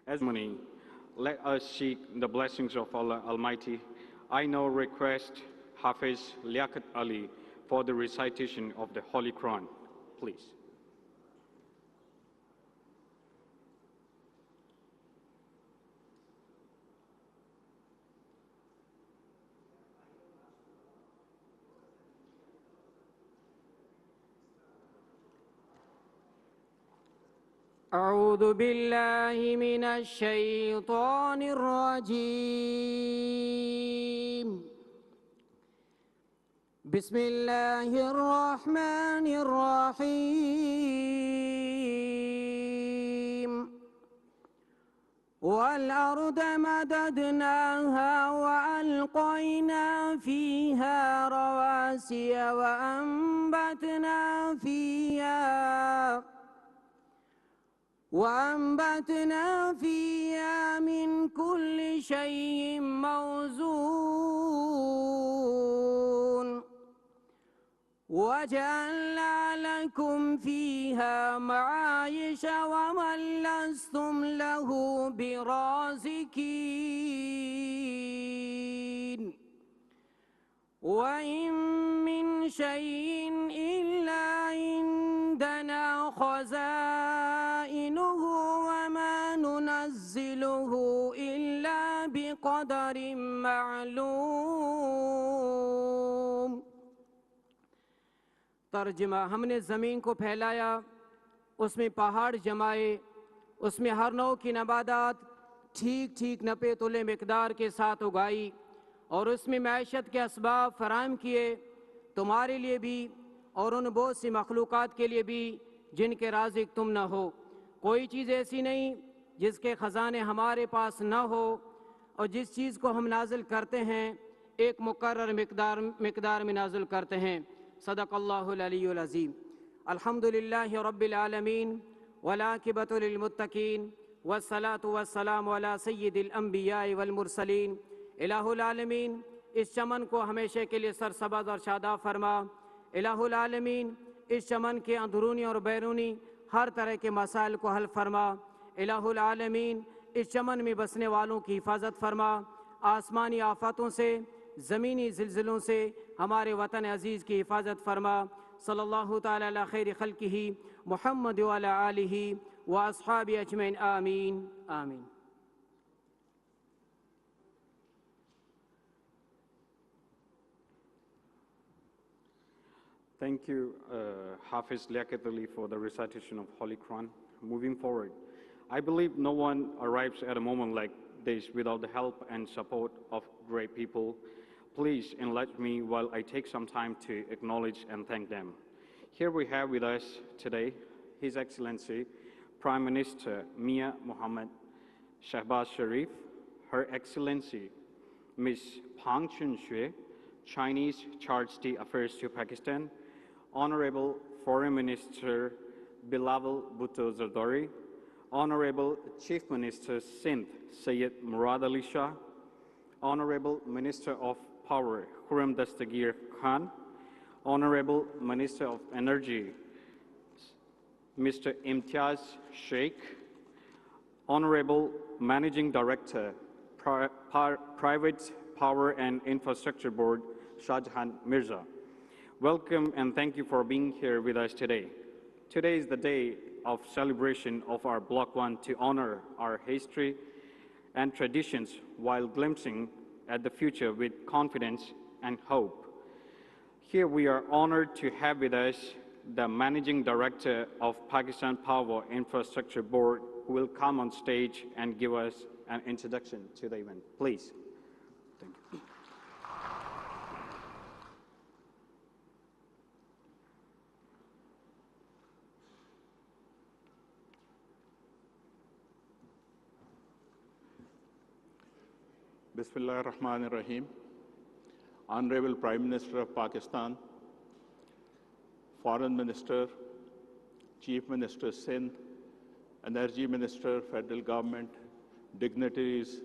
As many, let us seek the blessings of Allah Almighty. I now request Hafiz Liaquat Ali for the recitation of the Holy Quran, please. أعوذ بالله من الشيطان الرجيم بسم الله الرحمن الرحيم والأرض مددناها وألقينا فيها رواسي وأنبتنا فيها من كل شيء موزون وجعلنا لكم فيها معايش ومن لستم له برازقين وإن من شيء إلا عندنا خزائنه وما ننزله إلا بقدر معلوم. ترجمہ: ہم نے زمین کو پھیلایا، اس میں پہاڑ جمائے، اس میں ہر نوع کی نباتات ٹھیک ٹھیک نپے تلے مقدار کے ساتھ اگائی اور اس میں معیشت کے اسباب فراہم کیے تمہارے لیے بھی اور ان بہت سی مخلوقات کے لیے بھی جن کے رازق تم نہ ہو. کوئی چیز ایسی نہیں جس کے خزانے ہمارے پاس نہ ہو، اور جس چیز کو ہم نازل کرتے ہیں ایک مقرر مقدار میں نازل کرتے ہیں. صدق اللہ العلی العظیم. الحمدللہ رب العالمین والعاقبۃ للمتقین والصلاة والسلام علی سید الانبیاء والمرسلین. الہ العالمین اس چمن کو ہمیشہ کے لیے سرسبز اور شاداب فرما. الہ العالمین اس چمن کے اندرونی اور بیرونی ہر طرح کے مسائل کو حل فرما. الہ العالمین اس چمن میں بسنے والوں کی حفاظت فرما. آسمانی آفاتوں سے، زمینی زلزلوں سے ہمارے وطن عزیز کی حفاظت فرما. صلی اللہ تعالی علی خیر خلقہ محمد وعلی آلہ واصحابہ اجمعین. آمین آمین. Thank you, Hafiz Liaquat Ali, for the recitation of Holy Quran. Moving forward, I believe no one arrives at a moment like this without the help and support of great people. Please enlighten me while I take some time to acknowledge and thank them. Here we have with us today His Excellency Prime Minister Mia Mohammed Shehbaz Sharif, Her Excellency Ms. Pang Chun-shui, Chinese Charge d'Affaires Affairs to Pakistan, Honorable Foreign Minister Bilawal Bhutto Zardari, Honorable Chief Minister Sindh Syed Murad Ali Shah, Honorable Minister of Power Khurram Dastagir Khan, Honorable Minister of Energy Mr. Imtiaz Sheikh, Honorable Managing Director Private Power and Infrastructure Board Shahjahan Mirza. Welcome and thank you for being here with us today. Today is the day of celebration of our Block 1 to honor our history and traditions while glimpsing at the future with confidence and hope. Here we are honored to have with us the Managing Director of Pakistan Power Infrastructure Board, who will come on stage and give us an introduction to the event. Please. Thank you. Bismillah ar-Rahman ar-Rahim. Honorable Prime Minister of Pakistan, Foreign Minister, Chief Minister Sindh, Energy Minister, Federal Government, dignitaries,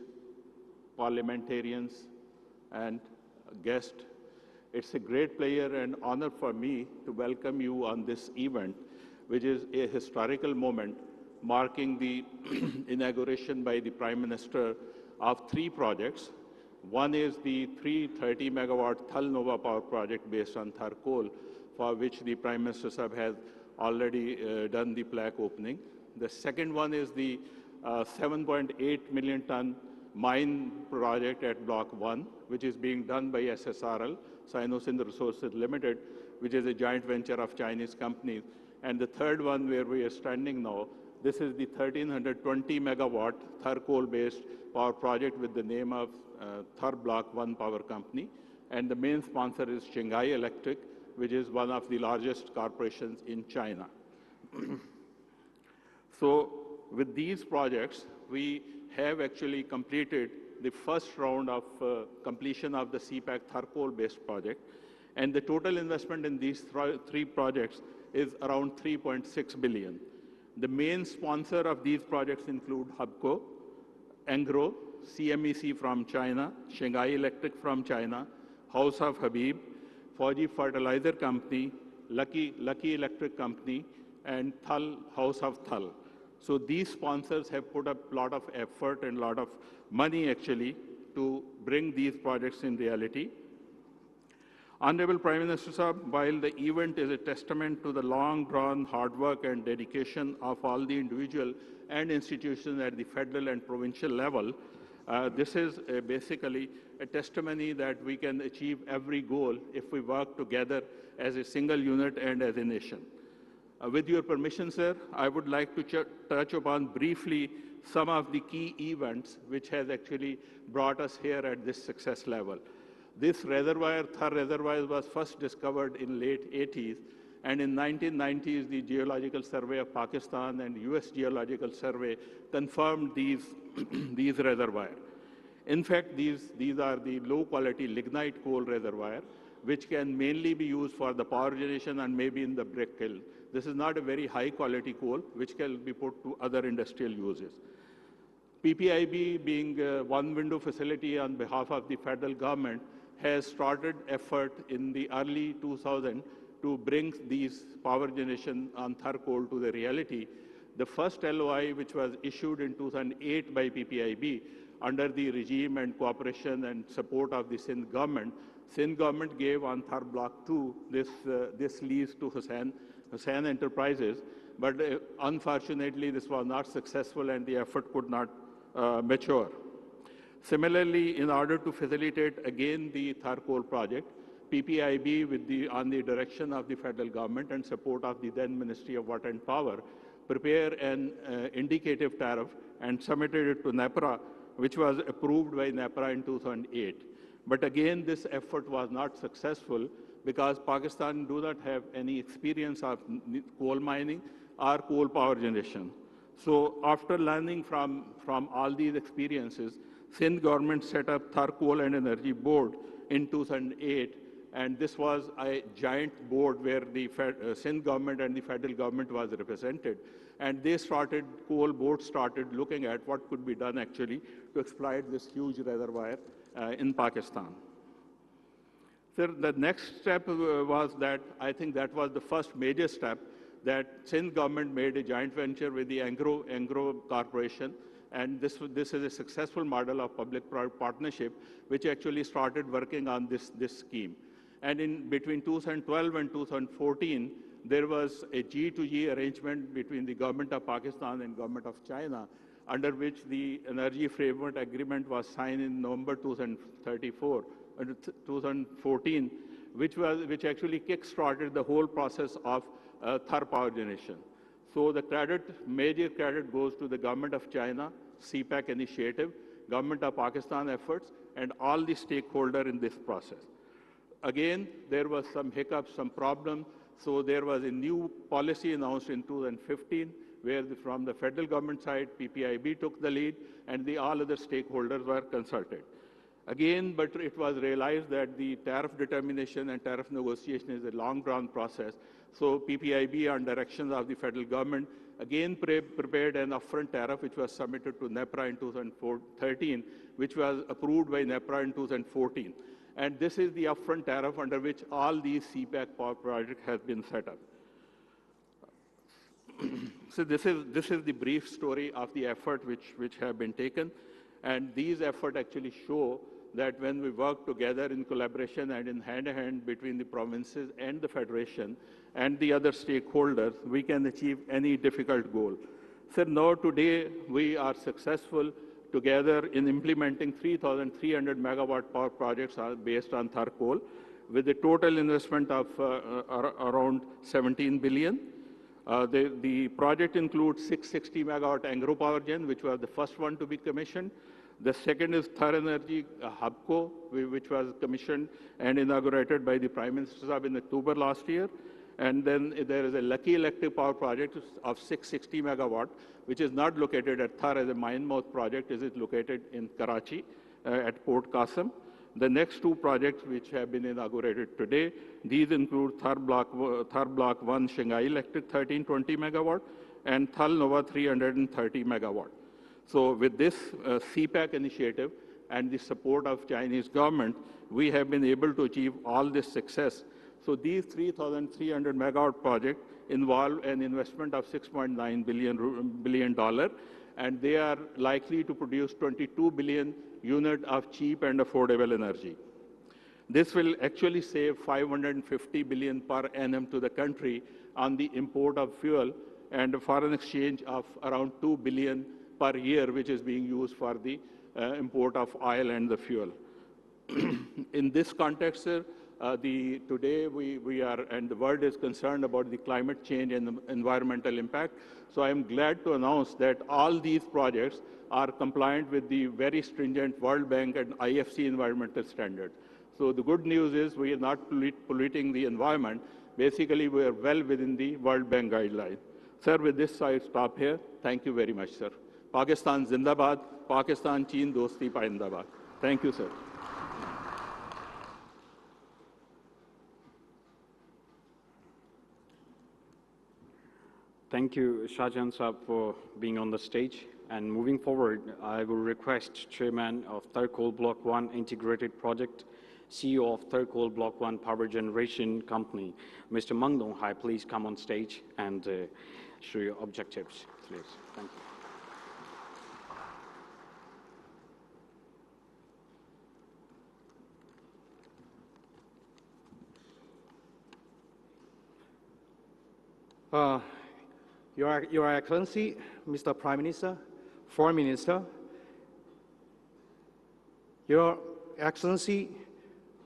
parliamentarians, and guests. It's a great pleasure and honor for me to welcome you on this event, which is a historical moment marking the inauguration by the Prime Minister of 3 projects. One is the 330 megawatt Thal Nova power project based on Thar coal, for which the Prime Minister Sahab has already done the plaque opening. The second one is the 7.8 million ton mine project at Block 1, which is being done by SSRL, Sino-Sindh Resources Limited, which is a joint venture of Chinese companies. And the third one where we are standing now, this is the 1320 megawatt Thar coal-based power project with the name of Thar Block 1 Power Company. And the main sponsor is Shanghai Electric, which is one of the largest corporations in China. So with these projects, we have actually completed the first round of completion of the CPAC Thar coal-based project. And the total investment in these 3 projects is around 3.6 billion. The main sponsor of these projects include Hubco, Engro, CMEC from China, Shanghai Electric from China, House of Habib, Fauji Fertilizer Company, Lucky Electric Company, and Thal, House of Thal. So these sponsors have put up a lot of effort and a lot of money actually to bring these projects in reality. Honorable Prime Minister Sahab, while the event is a testament to the long-drawn hard work and dedication of all the individual and institutions at the federal and provincial level, this is basically a testimony that we can achieve every goal if we work together as a single unit and as a nation. With your permission, sir, I would like to touch upon briefly some of the key events which has actually brought us here at this success level. This reservoir, Thar reservoir, was first discovered in late 80s, and in 1990s, the Geological Survey of Pakistan and US Geological Survey confirmed these reservoirs. In fact, these are the low-quality lignite coal reservoir, which can mainly be used for the power generation and maybe in the brick kiln. This is not a very high-quality coal, which can be put to other industrial uses. PPIB, being a one-window facility on behalf of the federal government, has started effort in the early 2000s to bring these power generation on Thar coal to the reality. The first LOI, which was issued in 2008 by PPIB under the regime and cooperation and support of the Sindh government gave on Thar Block 2 this lease to Hussain Enterprises, but unfortunately this was not successful and the effort could not mature. Similarly, in order to facilitate again the Thar coal project, PPIB, on the direction of the federal government and support of the then Ministry of Water and Power, prepared an indicative tariff and submitted it to NEPRA, which was approved by NEPRA in 2008. But again, this effort was not successful because Pakistan do not have any experience of coal mining or coal power generation. So after learning from all these experiences, Sindh government set up Thar Coal and Energy Board in 2008, and this was a giant board where the Sindh government and the federal government was represented. And coal board started looking at what could be done actually to exploit this huge reservoir in Pakistan. So the next step was that, I think that was the first major step, that Sindh government made a joint venture with the Engro Corporation. And this is a successful model of public-private partnership, which actually started working on this scheme. And in between 2012 and 2014, there was a G2G arrangement between the government of Pakistan and government of China, under which the Energy Framework Agreement was signed in November 2014, which actually kick-started the whole process of Thar power generation. So the major credit goes to the government of China, CPAC initiative, government of Pakistan efforts, and all the stakeholders in this process. Again, there was some hiccups, some problems. So there was a new policy announced in 2015, where from the federal government side, PPIB took the lead, and all other stakeholders were consulted. Again, but it was realized that the tariff determination and tariff negotiation is a long-drawn process. So PPIB, on directions of the federal government, again prepared an upfront tariff, which was submitted to NEPRA in 2013, which was approved by NEPRA in 2014. And this is the upfront tariff under which all these CPAC power projects have been set up. So this is the brief story of the effort which have been taken. And these efforts actually show that when we work together in collaboration and in hand-in-hand between the provinces and the federation and the other stakeholders, we can achieve any difficult goal. So now today we are successful together in implementing 3,300 megawatt power projects based on Tharkol, with a total investment of around 17 billion. The project includes 660 megawatt Angro Power Gen, which was the first one to be commissioned. The second is Thar Energy Hubco, which was commissioned and inaugurated by the Prime Minister Sahab in October last year. And then there is a Lucky Electric Power Project of 660 megawatt, which is not located at Thar as a mine mouth project. It is located in Karachi at Port Qasim. The next two projects which have been inaugurated today, these include Thar Block 1 Shanghai Electric 1320 megawatt and Thal Nova 330 megawatt. So with this CPAC initiative and the support of Chinese government, we have been able to achieve all this success. So these 3,300 megawatt projects involve an investment of $6.9 billion, and they are likely to produce 22 billion units of cheap and affordable energy. This will actually save 550 billion per annum to the country on the import of fuel and a foreign exchange of around 2 billion per year, which is being used for the import of oil and the fuel. In this context, sir, today we are, and the world is concerned about the climate change and the environmental impact. So I am glad to announce that all these projects are compliant with the very stringent World Bank and IFC environmental standards. So the good news is we are not polluting the environment. Basically, we are well within the World Bank guideline. Sir, with this, I stop here. Thank you very much, sir. Pakistan Zindabad, Pakistan Cheen Dosti Paindabad. Thank you, sir. Thank you, Shahjahan Saab, for being on the stage. And moving forward, I will request Chairman of Tharkol Block 1 Integrated Project, CEO of Tharkol Block 1 Power Generation Company, Mr. Mang Dong Hai, please come on stage and show your objectives, please. Thank you. Your Excellency, Mr. Prime Minister, Foreign Minister, Your Excellency,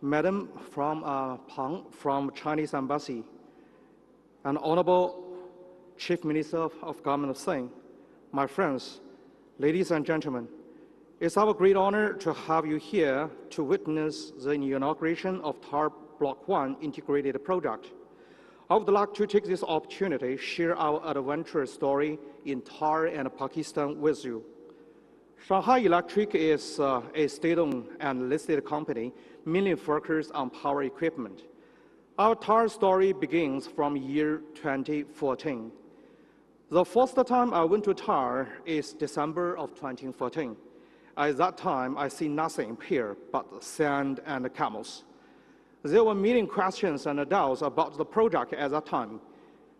Madam from Pang from Chinese Embassy, and Honorable Chief Minister of Government of Sing, my friends, ladies and gentlemen, it's our great honor to have you here to witness the inauguration of Thar Block 1 Integrated Project. I would like to take this opportunity to share our adventurous story in Thar and Pakistan with you. Shanghai Electric is a state-owned and listed company mainly focused on power equipment. Our Thar story begins from year 2014. The first time I went to Thar is December of 2014. At that time, I see nothing here but sand and camels. There were many questions and doubts about the project at that time,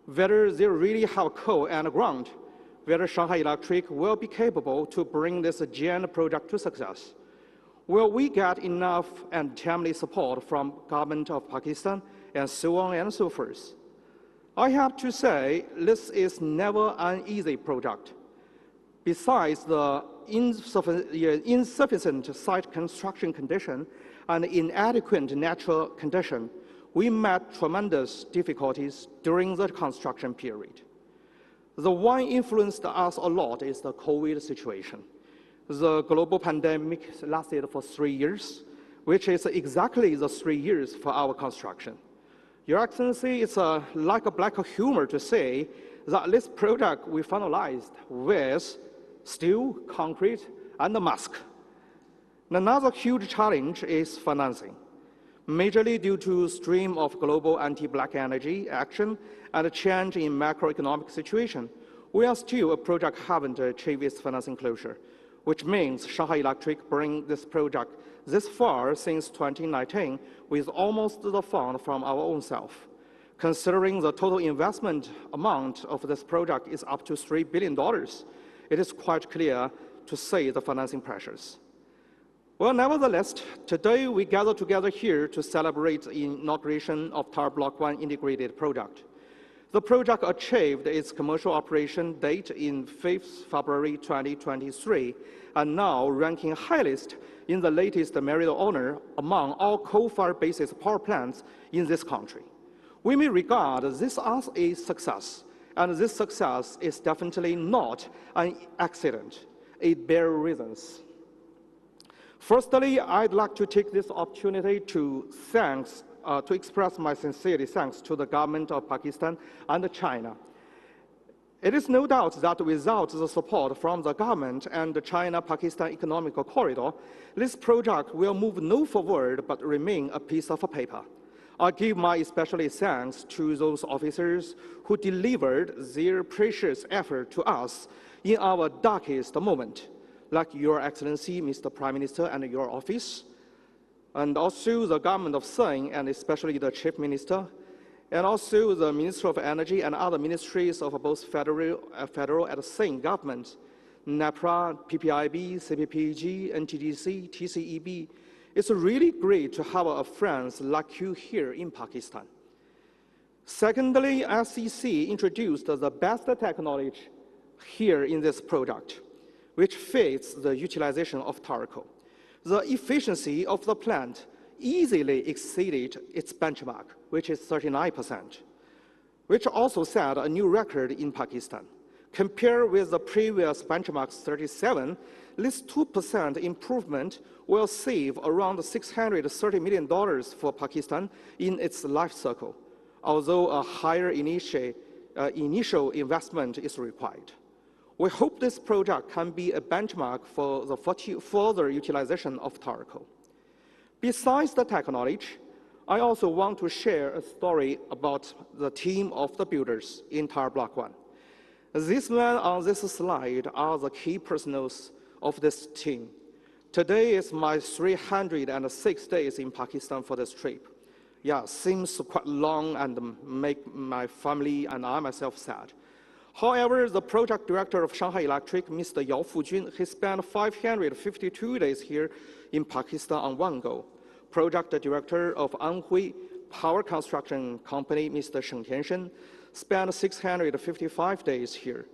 whether they really have coal and ground, whether Shanghai Electric will be capable to bring this giant project to success. Will we get enough and timely support from government of Pakistan, and so on and so forth? I have to say, this is never an easy project. Besides the insufficient site construction condition and inadequate natural condition, we met tremendous difficulties during the construction period. The one influenced us a lot is the COVID situation. The global pandemic lasted for 3 years, which is exactly the 3 years for our construction. Your Excellency, it's like a black humor to say that this project we finalized with steel, concrete, and a mask. Another huge challenge is financing. Majorly due to stream of global anti-black energy action and a change in macroeconomic situation, we are still a project haven't achieved its financing closure, which means Shanghai Electric bring this project this far since 2019 with almost the fund from our own self. Considering the total investment amount of this project is up to $3 billion, it is quite clear to say the financing pressures. Well, nevertheless, today we gather together here to celebrate the inauguration of TAR Block 1 integrated project. The project achieved its commercial operation date in 5th February 2023, and now ranking highest in the latest merit honor among all coal-fired basis power plants in this country. We may regard this as a success, and this success is definitely not an accident. It bears reasons. Firstly, I'd like to take this opportunity to express my sincere thanks to the government of Pakistan and China. It is no doubt that without the support from the government and the China-Pakistan economic corridor, this project will move no forward but remain a piece of paper. I give my especially thanks to those officers who delivered their precious effort to us in our darkest moment, like Your Excellency, Mr. Prime Minister, and your office, and also the government of Sing, and especially the Chief Minister, and also the Minister of Energy and other ministries of both federal and Sing government, NEPRA, PPIB, CPPG, NTDC, TCEB. It's really great to have friends like you here in Pakistan. Secondly, SEC introduced the best technology here in this project, which fits the utilization of tar coal. The efficiency of the plant easily exceeded its benchmark, which is 39%, which also set a new record in Pakistan. Compared with the previous benchmark 37, this 2% improvement will save around $630 million for Pakistan in its life cycle, although a higher initial investment is required. We hope this project can be a benchmark for the further utilization of tar coal. Besides the technology, I also want to share a story about the team of the builders in TAR Block 1. These men on this slide are the key personnels of this team. Today is my 306 days in Pakistan for this trip. Yeah, seems quite long and make my family and I myself sad. However, the project director of Shanghai Electric, Mr. Yao Fujun, he spent 552 days here in Pakistan on one go. Project director of Anhui Power Construction Company, Mr. Sheng Tianshen, spent 655 days here.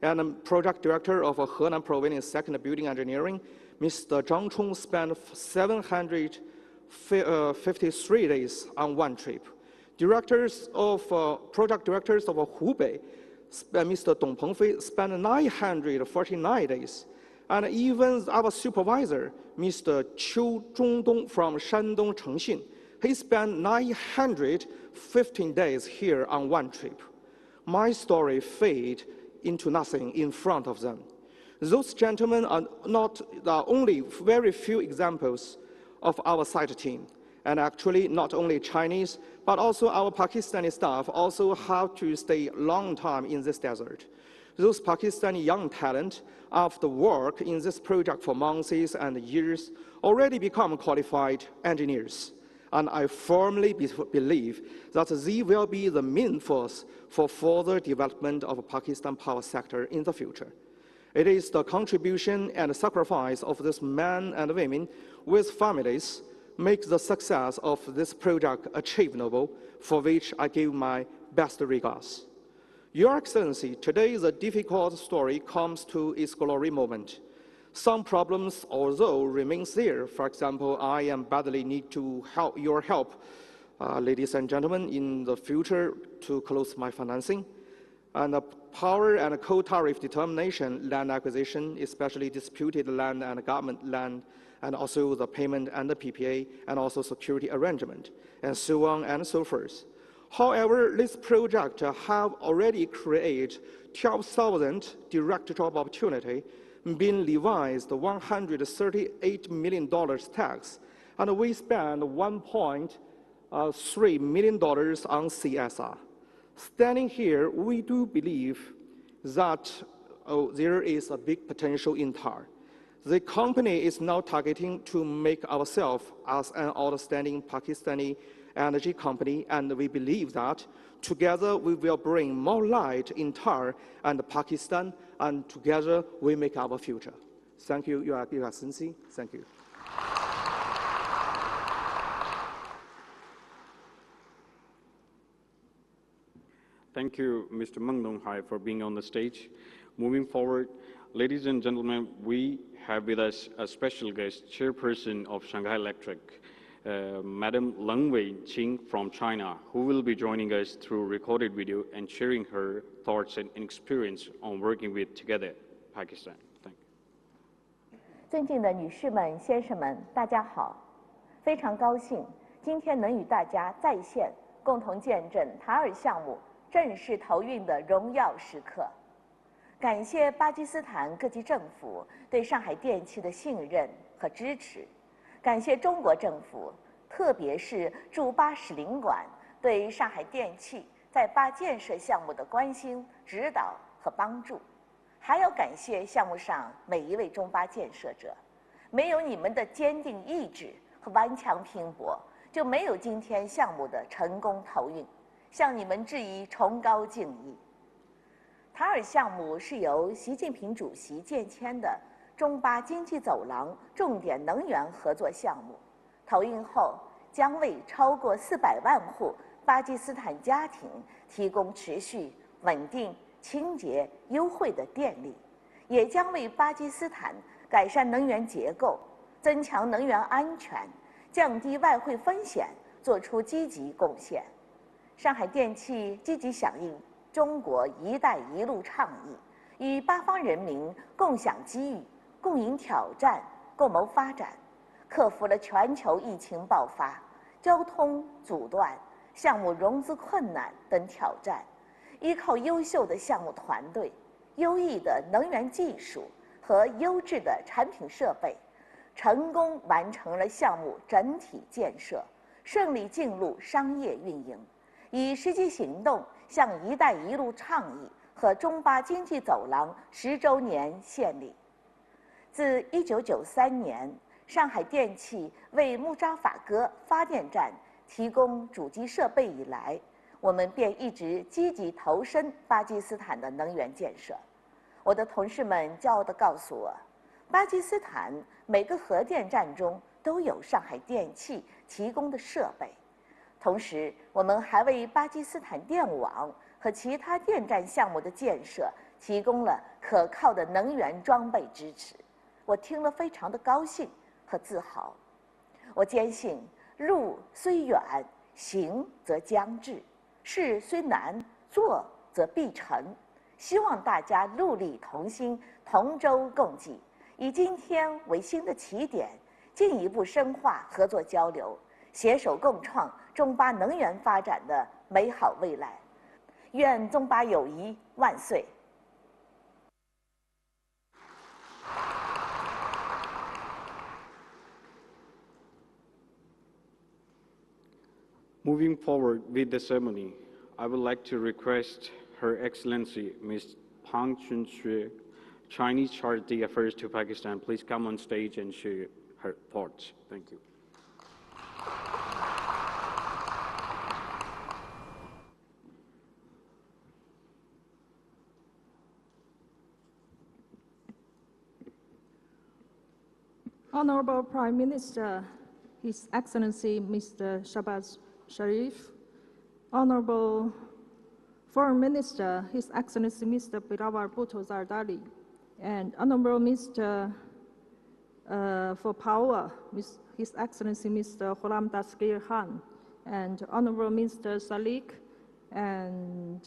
And project director of Henan Province Second Building Engineering, Mr. Zhang Chong, spent 753 days on one trip. Project directors of Hubei, Mr. Dong Pengfei, spent 949 days. And even our supervisor, Mr. Qiu Zhongdong from Shandong Chengxin, he spent 915 days here on one trip. My story fade into nothing in front of them. Those gentlemen are only very few examples of our site team. And actually, not only Chinese, but also our Pakistani staff also have to stay a long time in this desert. Those Pakistani young talent, after work in this project for months and years, already become qualified engineers. And I firmly believe that they will be the main force for further development of the Pakistan power sector in the future. It is the contribution and sacrifice of these men and women with families make the success of this project achievable, for which I give my best regards. Your Excellency, today the difficult story comes to its glory moment. Some problems, although remains there. For example, I am badly need your help, ladies and gentlemen, in the future to close my financing. And the power and coal tariff determination, land acquisition, especially disputed land and government land, and also the payment and the PPA, and also security arrangement, and so on and so forth. However, this project have already created 12,000 direct job opportunity, been levied $138 million tax, and we spend $1.3 million on CSR. Standing here, we do believe that there is a big potential in TAR. The company is now targeting to make ourselves as an outstanding Pakistani energy company, and we believe that together we will bring more light in Tar and Pakistan, and together we make our future. Thank you, Your Excellency. Thank you. Thank you, Mr. Meng Donghai, for being on the stage. Moving forward, ladies and gentlemen, we have with us a special guest, Chairperson of Shanghai Electric, Madam Leng Wei-Qing from China, who will be joining us through recorded video and sharing her thoughts and experience on working with Together Pakistan. Thank you. 尊敬的女士们、先生们，大家好！非常高兴今天能与大家在线共同见证塔尔项目正式投运的荣耀时刻。感谢巴基斯坦各级政府对上海电气的信任和支持。 感谢中国政府，特别是驻巴使领馆对上海电气在巴建设项目的关心、指导和帮助，还要感谢项目上每一位中巴建设者，没有你们的坚定意志和顽强拼搏，就没有今天项目的成功投运，向你们致以崇高敬意。塔尔项目是由习近平主席建签的 中巴经济走廊重点能源合作项目投运后，将为超过400万户巴基斯坦家庭提供持续、稳定、清洁、优惠的电力，也将为巴基斯坦改善能源结构、增强能源安全、降低外汇风险做出积极贡献。上海电气积极响应中国“一带一路”倡议，与巴方人民共享机遇、 共赢挑战，共谋发展，克服了全球疫情爆发、交通阻断、项目融资困难等挑战，依靠优秀的项目团队、优异的能源技术和优质的产品设备，成功完成了项目整体建设，顺利进入商业运营，以实际行动向“一带一路”倡议和中巴经济走廊10周年献礼。 自1993年，上海电气为木扎法哥发电站提供主机设备以来，我们便一直积极投身巴基斯坦的能源建设。我的同事们骄傲地告诉我，巴基斯坦每个核电站中都有上海电气提供的设备。同时，我们还为巴基斯坦电网和其他电站项目的建设提供了可靠的能源装备支持。 我听了非常的高兴和自豪。我坚信，路虽远，行则将至；事虽难，做则必成。希望大家戮力同心，同舟共济，以今天为新的起点，进一步深化合作交流，携手共创中巴能源发展的美好未来。愿中巴友谊万岁！ Moving forward with the ceremony, I would like to request Her Excellency Ms. Pang Chunxue, Chinese Charity Affairs to Pakistan, please come on stage and share her thoughts. Thank you. Honorable Prime Minister, His Excellency Mr. Shehbaz Sharif, Honorable Foreign Minister, His Excellency Mr. Bilawal Bhutto Zardari, and Honorable Minister for Power, His Excellency Mr. Ghulam Dastgir Khan, and Honorable Minister Salik, and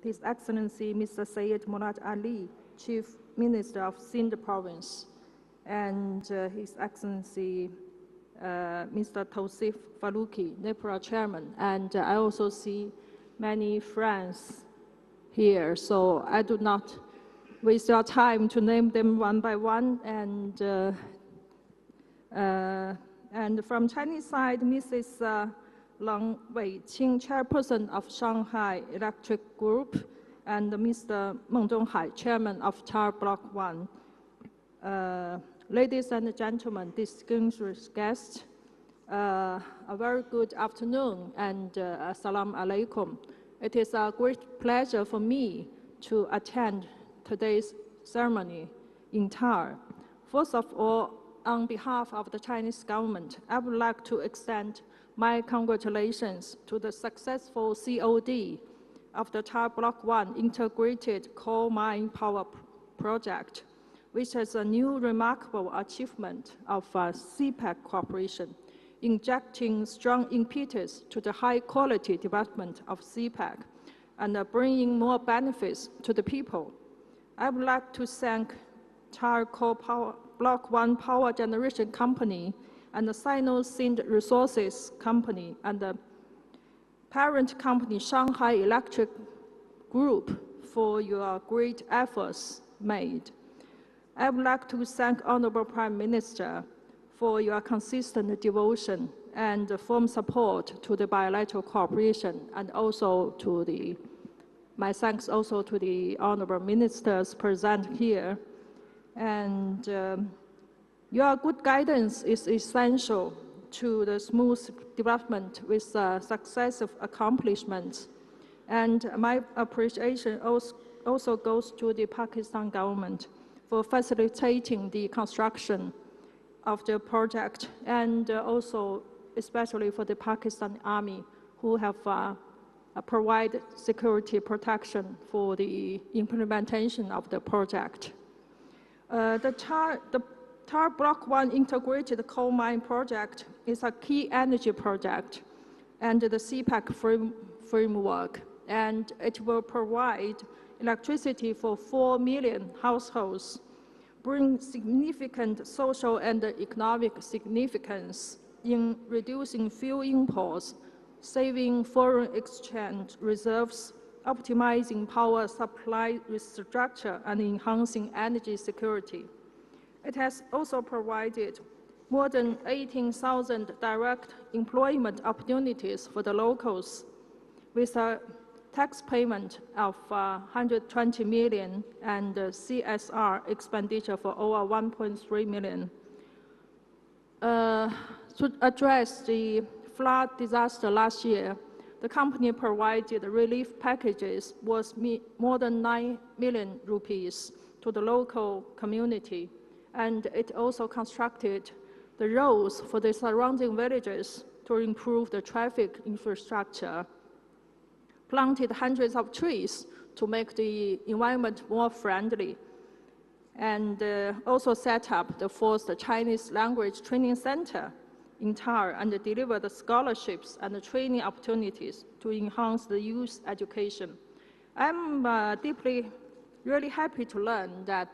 His Excellency Mr. Syed Murad Ali, Chief Minister of Sindh Province, and His Excellency Mr. Tausif Faruqi, NEPRA Chairman, and I also see many friends here, so I do not waste your time to name them one by one. And from Chinese side, Mrs. Leng Wei-Qing, Chairperson of Shanghai Electric Group, and Mr. Meng Donghai, Chairman of TAR Block 1. Ladies and gentlemen, distinguished guests, A very good afternoon and assalamu alaikum. It is a great pleasure for me to attend today's ceremony in Tar. First of all, on behalf of the Chinese government, I would like to extend my congratulations to the successful COD of the Tar Block 1 Integrated Coal Mine Power Project, which is a new remarkable achievement of CPEC Corporation, injecting strong impetus to the high-quality development of CPEC and bringing more benefits to the people. I would like to thank Tar Coal Block 1 Power Generation Company and the Sino-Sind Resources Company and the parent company Shanghai Electric Group for your great efforts made. I would like to thank Honorable Prime Minister for your consistent devotion and firm support to the bilateral cooperation, and also to my thanks also to the Honorable Ministers present here. And your good guidance is essential to the smooth development with successive accomplishments. And my appreciation also goes to the Pakistan government for facilitating the construction of the project, and also especially for the Pakistan Army, who have provided security protection for the implementation of the project. The Tar Block 1 Integrated Coal Mine Project is a key energy project and the CPEC framework, and it will provide electricity for 4 million households, bring significant social and economic significance in reducing fuel imports, saving foreign exchange reserves, optimizing power supply structure, and enhancing energy security. It has also provided more than 18,000 direct employment opportunities for the locals, with a tax payment of 120 million and CSR expenditure for over 1.3 million. To address the flood disaster last year, the company provided relief packages worth more than 9 million rupees to the local community, and it also constructed the roads for the surrounding villages to improve the traffic infrastructure, planted hundreds of trees to make the environment more friendly, and also set up the first Chinese language training center in Tar, and delivered scholarships and training opportunities to enhance the youth education. I'm really happy to learn that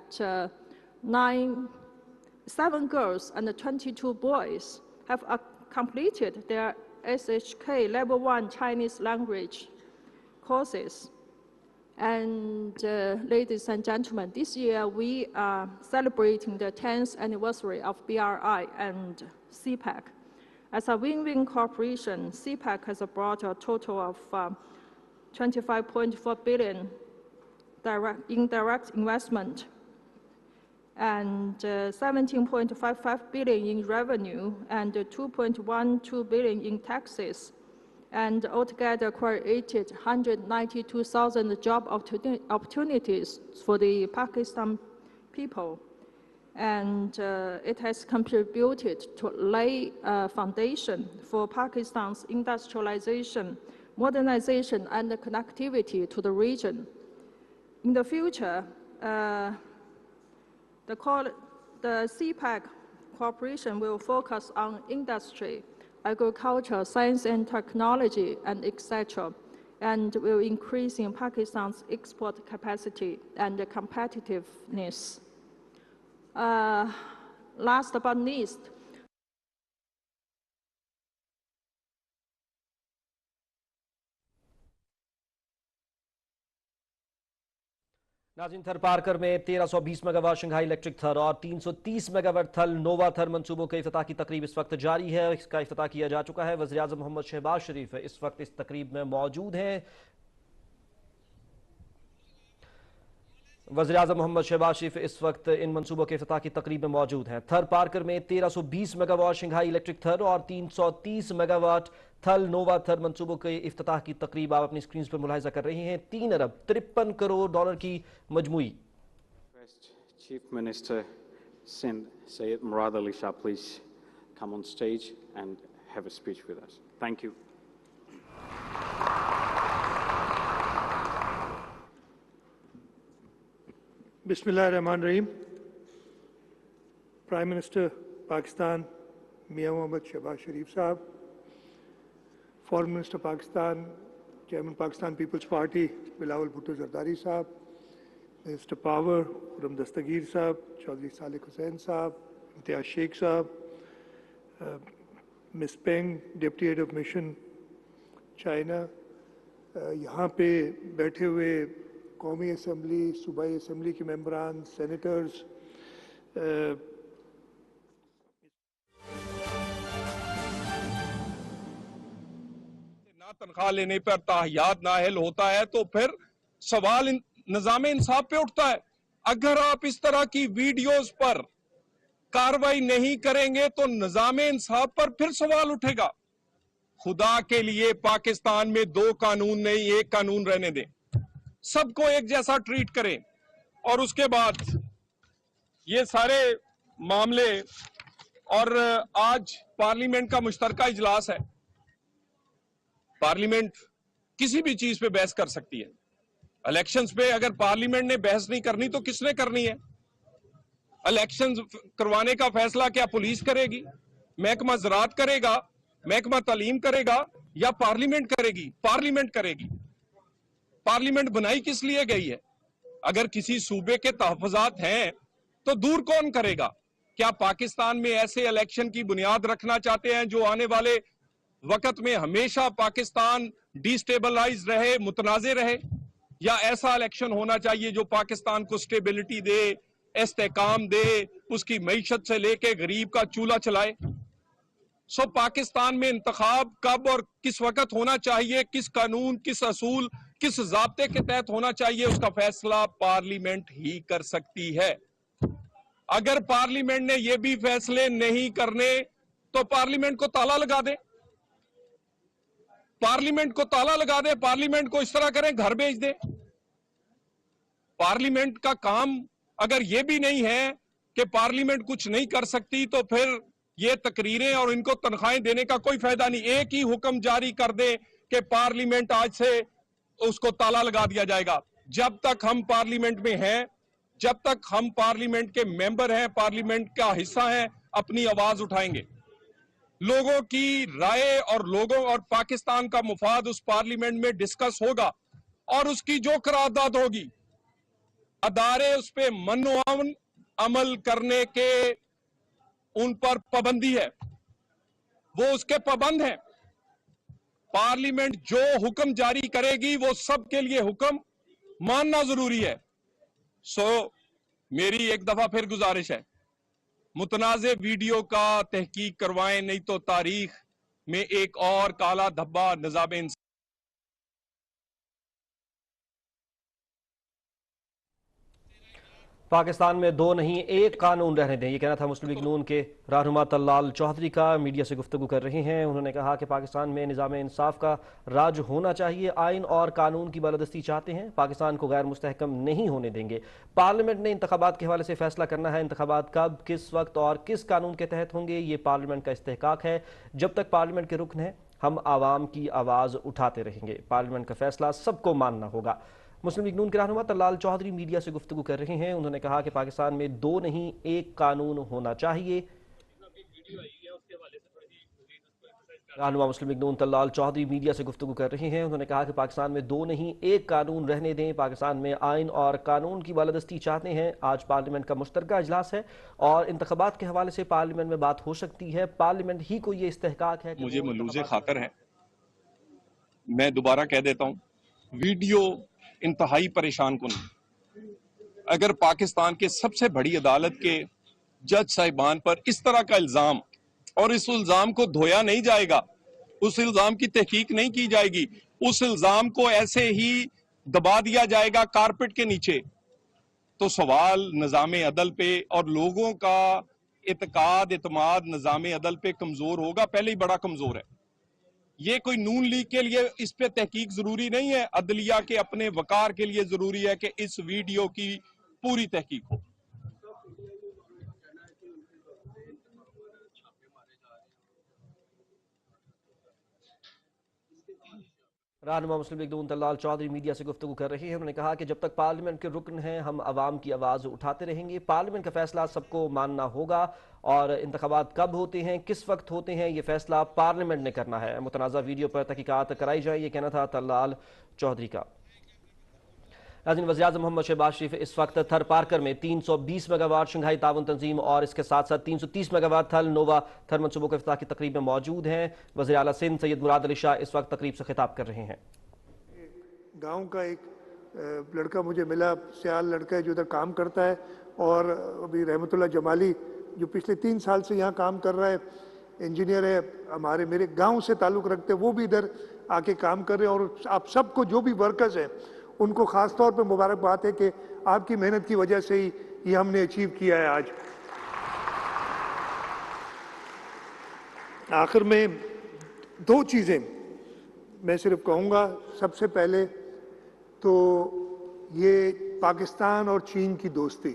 7 girls and 22 boys have completed their SHK Level 1 Chinese language courses. And ladies and gentlemen, this year we are celebrating the 10th anniversary of BRI and CPEC. As a win-win cooperation, CPEC has brought a total of 25.4 billion in direct investment and 17.55 billion in revenue and 2.12 billion in taxes, and altogether created 192,000 job opportunities for the Pakistan people. And it has contributed to lay a foundation for Pakistan's industrialization, modernization, and connectivity to the region. In the future, the CPEC cooperation will focus on industry, agriculture, science and technology, and etc., and will increase in Pakistan's export capacity and competitiveness. Last but not least, नाज़रीन, थर Parker में 1320 megawatt Shanghai electric थर और 330 megawatt थल नोवा थर मंसूबों के इफ्तिताह की तकरीब इस वक्त जारी है। इसका इफ्तिताह किया जा चुका है। वज़ीराज़म मोहम्मद शहबाज शरीफ इस वक्त इस तकरीब में मौजूद हैं। وزیراعظم محمد شہباز شریف اس وقت ان منصوبوں کے افتتاح کی تقریب میں موجود ہیں۔ تھر پارکر میں 1320 میگا واٹ شنگھائی الیکٹرک تھر اور 330 میگا واٹ تھل نووا تھر منصوبوں کے افتتاح کی تقریب آپ اپنی سکرینز پر ملاحظہ کر رہے ہیں۔ 3 ارب 53 کروڑ ڈالر کی مجموعی Chief Minister Syed Murad Ali Shah, please come on stage and have a speech with us. Thank you. بسم اللہ الرحمن الرحیم۔ پرائم منسٹر پاکستان میاں محمد شہباز شریف صاحب، foreign minister Pakistan, chairman Pakistan Peoples Party Bilawal Bhutto Zardari صاحب، منسٹر پاور خرم دستگیر صاحب، چودھری صالح حسین صاحب، امتیاز شیخ صاحب، Miss Peng deputy head of mission China, یہاں پہ بیٹھے ہوئے قومی اسمبلی، صوبائی اسمبلی کے ممبران، سینیٹرز، نہ تنخواہ لینے پر تاحیات نااہل ہوتا ہے تو پھر سوال نظام انصاف پہ اٹھتا ہے۔ اگر آپ اس طرح کی ویڈیوز پر کاروائی نہیں کریں گے تو نظام انصاف پر پھر سوال اٹھے گا۔ خدا کے لیے پاکستان میں 2 قانون نہیں، 1 قانون رہنے دیں، سب کو ایک جیسا ٹریٹ کریں۔ اور اس کے بعد یہ سارے معاملے، اور آج پارلیمنٹ کا مشترکہ اجلاس ہے، پارلیمنٹ کسی بھی چیز پہ بحث کر سکتی ہے۔ الیکشنز پہ اگر پارلیمنٹ نے بحث نہیں کرنی تو کس نے کرنی ہے؟ الیکشنز کروانے کا فیصلہ کیا پولیس کرے گی، محکمہ زراعت کرے گا، محکمہ تعلیم کرے گا، یا پارلیمنٹ کرے گی؟ پارلیمنٹ کرے گی۔ پارلیمنٹ بنائی کس لیے گئی ہے؟ اگر کسی صوبے کے تحفظات ہیں تو دور کون کرے گا؟ کیا پاکستان میں ایسے الیکشن کی بنیاد رکھنا چاہتے ہیں جو آنے والے وقت میں ہمیشہ پاکستان ڈی سٹیبلائز رہے، متنازع رہے؟ یا ایسا الیکشن ہونا چاہیے جو پاکستان کو سٹیبلٹی دے، استحکام دے، اس کی معیشت سے لے کے غریب کا چولہا چلائے؟ پاکستان میں انتخاب کب اور کس وقت ہونا چاہیے، کس قانون، کس اصول، کس ضابطے کے تحت ہونا چاہیے، اس کا فیصلہ پارلیمنٹ ہی کر سکتی ہے۔ اگر پارلیمنٹ نے یہ بھی فیصلے نہیں کرنے تو پارلیمنٹ کو تالا لگا دے، پارلیمنٹ کو تالا لگا دے، پارلیمنٹ کو اس طرح کریں گھر بھیج دے۔ پارلیمنٹ کا کام اگر یہ بھی نہیں ہے کہ پارلیمنٹ کچھ نہیں کر سکتی تو پھر یہ تقریریں اور ان کو تنخواہیں دینے کا کوئی فائدہ نہیں۔ ایک ہی حکم جاری کر دیں کہ پارلیمنٹ آج سے اس کو تالا لگا دیا جائے گا۔ جب تک ہم پارلیمنٹ میں ہیں، جب تک ہم پارلیمنٹ کے ممبر ہیں، پارلیمنٹ کا حصہ ہیں، اپنی آواز اٹھائیں گے۔ لوگوں کی رائے اور لوگوں اور پاکستان کا مفاد اس پارلیمنٹ میں ڈسکس ہوگا، اور اس کی جو قرارداد ہوگی، ادارے اس پہ منوعاً عمل کرنے کے ان پر پابندی ہے، وہ اس کے پابند ہیں۔ پارلیمنٹ جو حکم جاری کرے گی وہ سب کے لیے حکم ماننا ضروری ہے۔ میری ایک دفعہ پھر گزارش ہے، متنازع ویڈیو کا تحقیق کروائیں، نہیں تو تاریخ میں ایک اور کالا دھبا نظام انصاف۔ پاکستان میں 2 نہیں 1 قانون رہنے دیں، یہ کہنا تھا مسلم لیگ نون کے رہنما طلال چودھری کا۔ میڈیا سے گفتگو کر رہے ہیں، انہوں نے کہا کہ پاکستان میں نظام انصاف کا راج ہونا چاہیے، آئین اور قانون کی بالادستی چاہتے ہیں، پاکستان کو غیر مستحکم نہیں ہونے دیں گے۔ پارلیمنٹ نے انتخابات کے حوالے سے فیصلہ کرنا ہے، انتخابات کب، کس وقت اور کس قانون کے تحت ہوں گے، یہ پارلیمنٹ کا استحقاق ہے۔ جب تک پارلیمنٹ کے رکن ہیں ہم عوام کی آواز اٹھاتے رہیں گے، پارلیمنٹ کا فیصلہ سب کو ماننا ہوگا۔ مسلم لیگ نون کے رہنما طلال چودھری میڈیا سے گفتگو کر رہے ہیں، انہوں نے کہا کہ پاکستان میں 2 نہیں 1 قانون ہونا چاہیے۔ رہنما مسلم لیگ نون طلال چودھری میڈیا سے گفتگو کر رہے ہیں، انہوں نے کہا کہ پاکستان میں 2 نہیں 1 قانون رہنے دیں، پاکستان میں آئین اور قانون کی بالادستی چاہتے ہیں۔ آج پارلیمنٹ کا مشترکہ اجلاس ہے اور انتخابات کے حوالے سے پارلیمنٹ میں بات ہو سکتی ہے، پارلیمنٹ ہی کو یہ استحقاق ہے۔ مجھے ملوث خاطر ہے، میں دوبارہ کہہ دیتا ہوں، ویڈیو انتہائی پریشان کن۔ اگر پاکستان کے سب سے بڑی عدالت کے جج صاحبان پر اس طرح کا الزام، اور اس الزام کو دھویا نہیں جائے گا، اس الزام کی تحقیق نہیں کی جائے گی، اس الزام کو ایسے ہی دبا دیا جائے گا کارپٹ کے نیچے، تو سوال نظام عدل پہ اور لوگوں کا اعتماد نظام عدل پہ کمزور ہوگا، پہلے ہی بڑا کمزور ہے. یہ کوئی نون لیگ کے لیے اس پہ تحقیق ضروری نہیں ہے، عدلیہ کے اپنے وقار کے لیے ضروری ہے کہ اس ویڈیو کی پوری تحقیق ہو. رہنما مسلم لیگ نون طلال چودھری میڈیا سے گفتگو کر رہے ہیں. انہوں نے کہا کہ جب تک پارلیمنٹ کے رکن ہیں ہم عوام کی آواز اٹھاتے رہیں گے. پارلیمنٹ کا فیصلہ سب کو ماننا ہوگا اور انتخابات کب ہوتے ہیں، کس وقت ہوتے ہیں، یہ فیصلہ پارلیمنٹ نے کرنا ہے. متنازع ویڈیو پر تحقیقات کرائی جائے، یہ کہنا تھا طلال چودھری کا. ناظرین، وزیراعظم محمد شہباز شریف اس وقت تھر پارکر میں 320 میگا واٹ شنگھائی تعاون تنظیم اور اس کے ساتھ ساتھ 330 میگا واٹ تھل نووا تھر منصوبوں کے افتتاح کی تقریب میں موجود ہیں. وزیر اعلیٰ سندھ سید مراد علی شاہ اس وقت تقریب سے خطاب کر رہے ہیں. گاؤں کا ایک لڑکا مجھے ملا، سیال لڑکا ہے جو ادھر کام کرتا ہے، اور ابھی رحمت اللہ جمالی جو پچھلے 3 سال سے یہاں کام کر رہا ہے، انجینئر ہے، میرے گاؤں سے تعلق رکھتے ہیں، وہ بھی ادھر آ کے کام کر رہے ہیں. اور آپ سب کو جو بھی ورکرز ہیں ان کو خاص طور پہ مبارکباد ہے کہ آپ کی محنت کی وجہ سے ہی یہ ہم نے اچیو کیا ہے. آج آخر میں 2 چیزیں میں صرف کہوں گا. سب سے پہلے تو یہ پاکستان اور چین کی دوستی،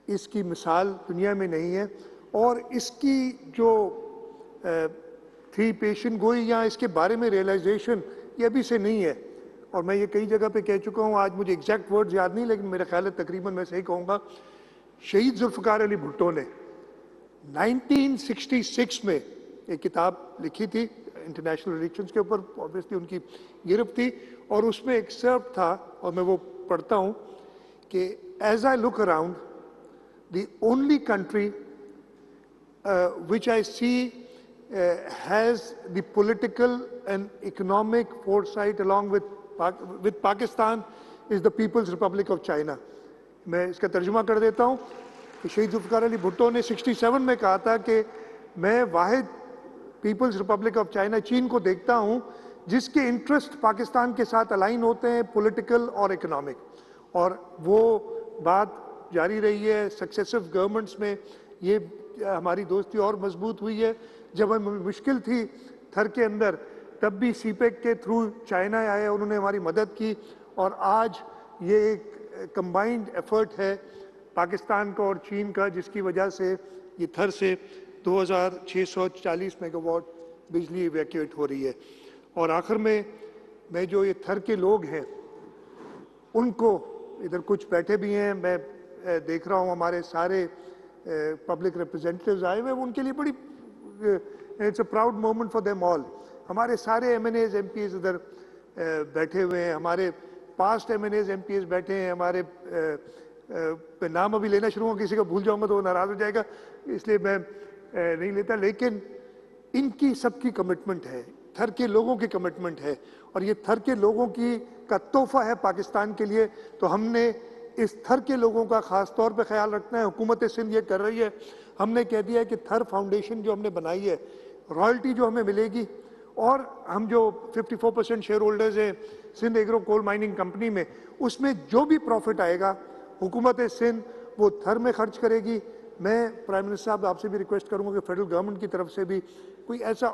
اس کی مثال دنیا میں نہیں ہے، اور اس کی جو تھی پیشن گوئی یا اس کے بارے میں ریئلائزیشن یہ ابھی سے نہیں ہے. اور میں یہ کئی جگہ پہ کہہ چکا ہوں، آج مجھے ایگزیکٹ ورڈز یاد نہیں لیکن میرا خیال ہے تقریباً میں صحیح کہوں گا، شہید ذوالفقار علی بھٹو نے 1966 میں ایک کتاب لکھی تھی انٹرنیشنل ریلیشنز کے اوپر، obviously ان کی گرفت تھی، اور اس میں ایک ایکسرپٹ تھا اور میں وہ پڑھتا ہوں کہ as I look around the only country which I see has the political and economic foresight along with Pakistan is the People's Republic of China. میں اس کا ترجمہ کر دیتا ہوں کہ شہید ذوالفقار علی بھٹو نے 67 میں کہا تھا کہ میں واحد پیپلز ریپبلک آف چائنا چین کو دیکھتا ہوں جس کے انٹرسٹ پاکستان کے ساتھ الائن ہوتے ہیں، پولیٹیکل اور اکنامک. اور وہ بات جاری رہی ہے سکسیسو گورنمنٹس میں، یہ ہماری دوستی اور مضبوط ہوئی ہے. جب ہمیں مشکل تھی تھر کے اندر تب بھی سی پیک کے تھرو چائنا آئے، انہوں نے ہماری مدد کی، اور آج یہ ایک کمبائنڈ ایفرٹ ہے پاکستان کا اور چین کا، جس کی وجہ سے یہ تھر سے 2640 میگا واٹ بجلی ایویکیویٹ ہو رہی ہے. اور آخر میں جو یہ تھر کے لوگ ہیں ان کو، ادھر کچھ بیٹھے بھی ہیں، میں دیکھ رہا ہوں ہمارے سارے پبلک ریپرزینٹیوز آئے ہوئے، ان کے لیے بڑی it's a proud moment for them all. ہمارے سارے M N As M P As ادھر بیٹھے ہوئے ہیں، ہمارے past M N As M P As بیٹھے ہیں، ہمارے نام ابھی لینا شروع ہوں، کسی کا بھول جاؤں گا تو وہ ناراض ہو جائے گا، اس لیے میں نہیں لیتا. لیکن ان کی سب کی کمٹمنٹ ہے، تھر کے لوگوں کی کمٹمنٹ ہے، اور یہ تھر کے لوگوں کا تحفہ ہے پاکستان کے لیے. تو ہم نے اس تھر کے لوگوں کا خاص طور پہ خیال رکھنا ہے. حکومت سندھ یہ کر رہی ہے، ہم نے کہہ دیا ہے کہ تھر فاؤنڈیشن جو ہم نے بنائی ہے، رائلٹی جو ہمیں ملے گی، اور ہم جو 54% شیئر ہولڈرز ہیں سندھ ایگرو کول مائننگ کمپنی میں، اس میں جو بھی پروفٹ آئے گا حکومت سندھ وہ تھر میں خرچ کرے گی. میں پرائم منسٹر صاحب آپ سے بھی ریکویسٹ کروں گا کہ فیڈرل گورنمنٹ کی طرف سے بھی کوئی ایسا،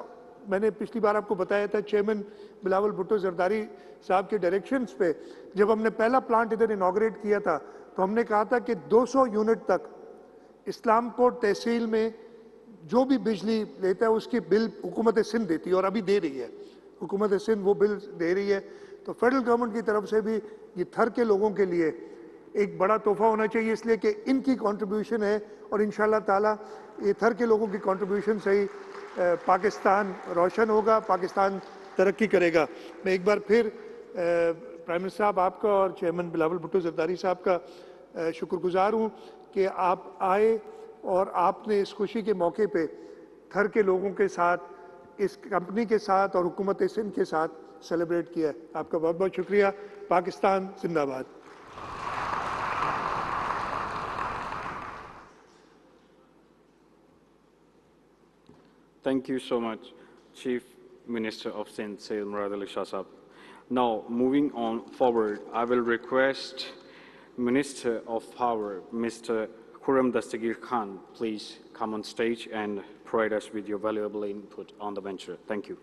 میں نے پچھلی بار آپ کو بتایا تھا چیئرمین بلاول بھٹو زرداری صاحب کے ڈائریکشنز پہ جب ہم نے پہلا پلانٹ ادھر انوگریٹ کیا تھا تو ہم نے کہا تھا کہ 200 یونٹ تک اسلام کوٹ تحصیل میں جو بھی بجلی لیتا ہے اس کی بل حکومت سندھ دیتی ہے، اور ابھی دے رہی ہے حکومت سندھ، وہ بل دے رہی ہے. تو فیڈرل گورنمنٹ کی طرف سے بھی یہ تھر کے لوگوں کے لیے ایک بڑا تحفہ ہونا چاہیے، اس لیے کہ ان کی کنٹریبیوشن ہے، اور انشاءاللہ تعالیٰ یہ تھر کے لوگوں کی کنٹریبیوشن سے ہی پاکستان روشن ہوگا، پاکستان ترقی کرے گا. میں ایک بار پھر پرائم منسٹر صاحب آپ کا اور چیئرمین بلاول بھٹو زرداری صاحب کا شکر گزار ہوں کہ آپ آئے اور آپ نے اس خوشی کے موقع پہ تھر کے لوگوں کے ساتھ، اس کمپنی کے ساتھ اور حکومت سندھ کے ساتھ سیلیبریٹ کیا ہے. آپ کا بہت بہت شکریہ. پاکستان زندہ باد. Thank you so much, Chief Minister of Sindh, Sayyid Murad Ali Shah Sahab. Now, moving on forward, I will request Minister of Power, Mr. Khurram Dastagir Khan, please come on stage and provide us with your valuable input on the venture. Thank you.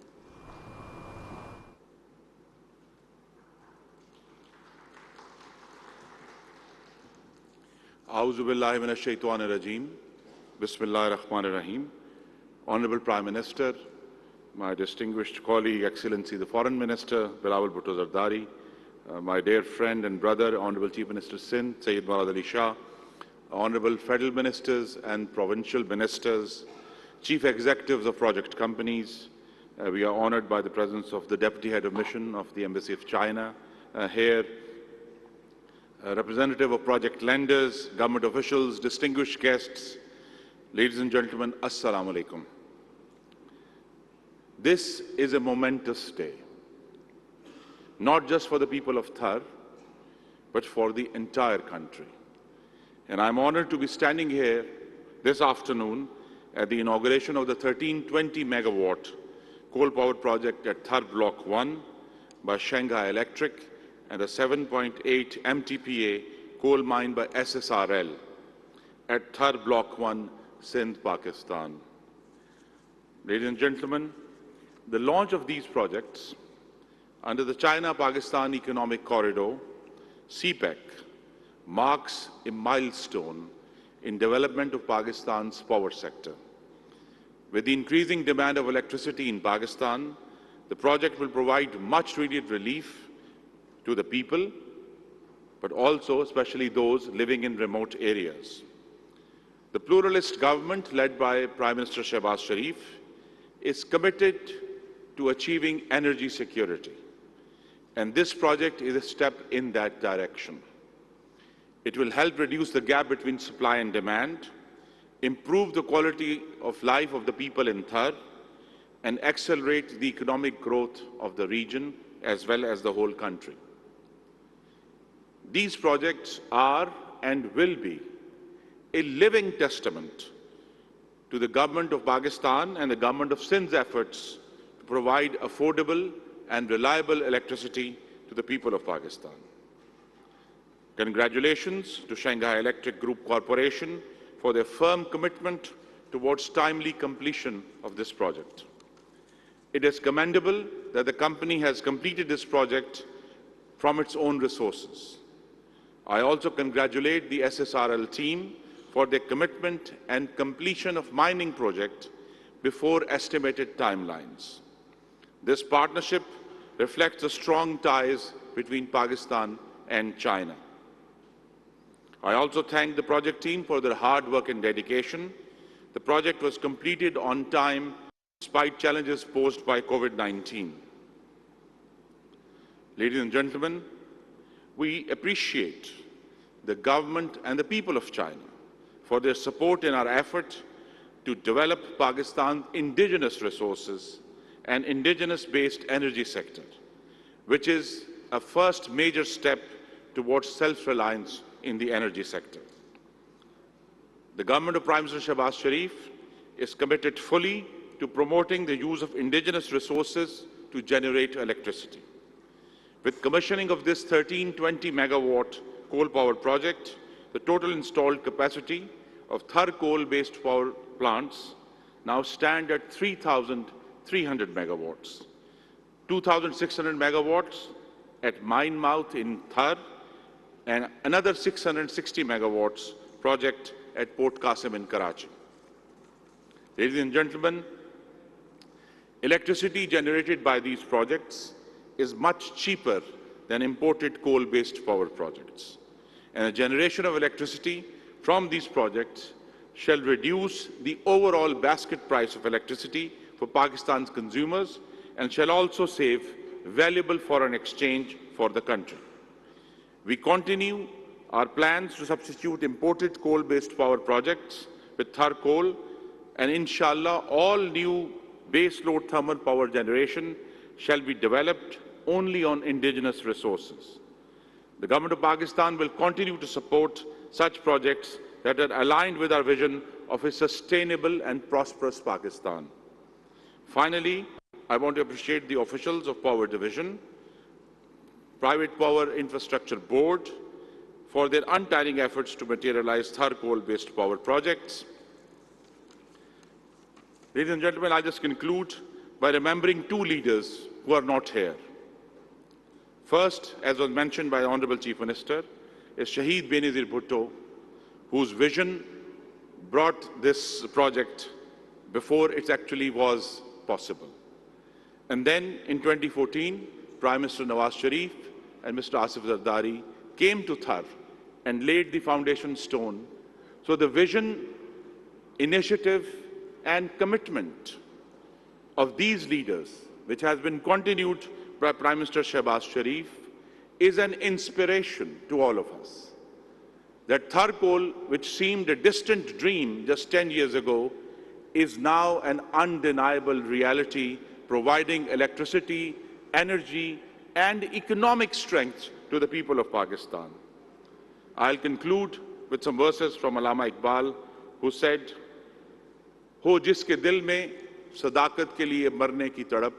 A'udhu billahi minash shaitanir rajeem. Bismillahir Rahmanir Rahim. Honorable Prime Minister, my distinguished colleague, Excellency the Foreign Minister, Bilawal Bhutto Zardari, my dear friend and brother, Honorable Chief Minister Sindh, Sayyid Murad Ali Shah, Honorable Federal Ministers and Provincial Ministers, Chief Executives of project companies, we are honored by the presence of the Deputy Head of Mission of the Embassy of China here, representative of project lenders, government officials, distinguished guests, ladies and gentlemen, Assalamu Alaikum. This is a momentous day, not just for the people of Thar, but for the entire country. And I'm honored to be standing here this afternoon at the inauguration of the 1320 megawatt coal-powered project at Thar Block 1 by Shanghai Electric and the 7.8 MTPA coal mine by SSRL at Thar Block 1, Sindh, Pakistan. Ladies and gentlemen, the launch of these projects under the China-Pakistan Economic Corridor, CPEC, marks a milestone in development of Pakistan's power sector. With the increasing demand of electricity in Pakistan, the project will provide much-needed relief to the people, but also especially those living in remote areas. The pluralist government led by Prime Minister Shehbaz Sharif is committed to achieving energy security, and this project is a step in that direction. It will help reduce the gap between supply and demand, improve the quality of life of the people in Thar, and accelerate the economic growth of the region as well as the whole country. These projects are and will be a living testament to the government of Pakistan and the government of Sindh's efforts to provide affordable and reliable electricity to the people of Pakistan. Congratulations to Shanghai Electric Group Corporation for their firm commitment towards timely completion of this project. It is commendable that the company has completed this project from its own resources. I also congratulate the SSRL team for their commitment and completion of mining project before estimated timelines. This partnership reflects the strong ties between Pakistan and China. I also thank the project team for their hard work and dedication. The project was completed on time despite challenges posed by COVID-19. Ladies and gentlemen, we appreciate the government and the people of China for their support in our effort to develop Pakistan's indigenous resources and indigenous-based energy sector, which is a first major step towards self-reliance in the energy sector. The government of Prime Minister Shehbaz Sharif is committed fully to promoting the use of indigenous resources to generate electricity. With commissioning of this 1320 megawatt coal-powered project, the total installed capacity of Thar coal-based power plants now stand at 3,300 megawatts, 2,600 megawatts at Mine Mouth in Thar, and another 660 megawatts project at Port Qasim in Karachi. Ladies and gentlemen, electricity generated by these projects is much cheaper than imported coal-based power projects. And the generation of electricity from these projects shall reduce the overall basket price of electricity for Pakistan's consumers and shall also save valuable foreign exchange for the country. We continue our plans to substitute imported coal-based power projects with Thar coal, and inshallah all new base load thermal power generation shall be developed only on indigenous resources. The government of Pakistan will continue to support such projects that are aligned with our vision of a sustainable and prosperous Pakistan. Finally, I want to appreciate the officials of Power Division, Private Power Infrastructure Board, for their untiring efforts to materialize Thar coal-based power projects. Ladies and gentlemen, I'll just conclude by remembering two leaders who are not here. First, as was mentioned by the Honorable Chief Minister, is Shahid Benazir Bhutto, whose vision brought this project before it actually was possible. And then in 2014, Prime Minister Nawaz Sharif and Mr. Asif Zardari came to Thar and laid the foundation stone. So the vision, initiative, and commitment of these leaders, which has been continued by Prime Minister Shehbaz Sharif, is an inspiration to all of us. That Thar coal, which seemed a distant dream just 10 years ago, is now an undeniable reality, providing electricity, energy, and economic strength to the people of Pakistan. I'll conclude with some verses from Allama Iqbal, who said, "Ho jiske dil mein sadakat ke liye marne ki tadap,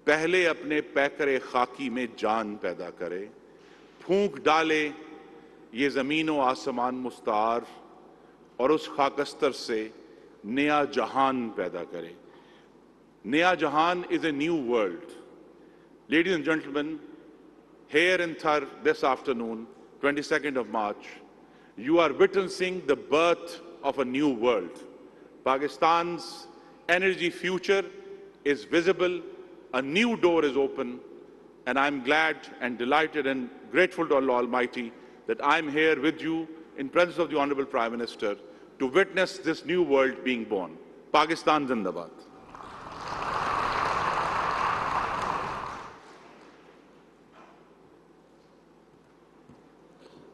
pehle apne paikare khaki mein jaan paida kare, phoonk dale یہ زمین و آسمان مستعار اور اس خاکستر سے نیا جہان پیدا کرے." Naya Jahan is a new world. Ladies and gentlemen, here in Thar this afternoon, 22nd of March, you are witnessing the birth of a new world. Pakistan's energy future is visible, a new door is open, and I'm glad and delighted and grateful to Allah Almighty that I'm here with you in presence of the Honorable Prime Minister to witness this new world being born. Pakistan Zindabad.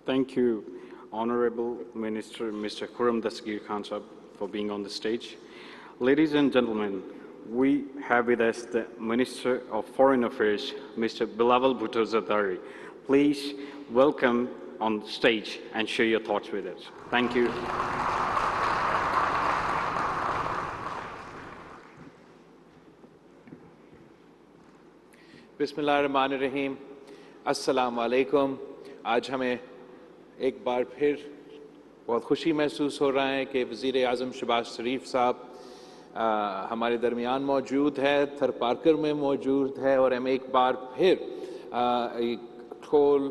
Thank you, Honorable Minister Mr. Khurram Dasgir Khan Sahab, for being on the stage. Ladies and gentlemen, we have with us the Minister of Foreign Affairs, Mr. Bilawal Bhutto Zardari. Please welcome on stage and share your thoughts with us. Thank you. بسم اللہ الرحمن الرحیم. السلام علیکم. آج ہمیں ایک بار پھر بہت خوشی محسوس ہو رہا ہے کہ وزیر اعظم شہباز شریف صاحب ہمارے درمیان موجود ہے, تھر پارکر میں موجود ہے, اور ہم ایک بار پھر کول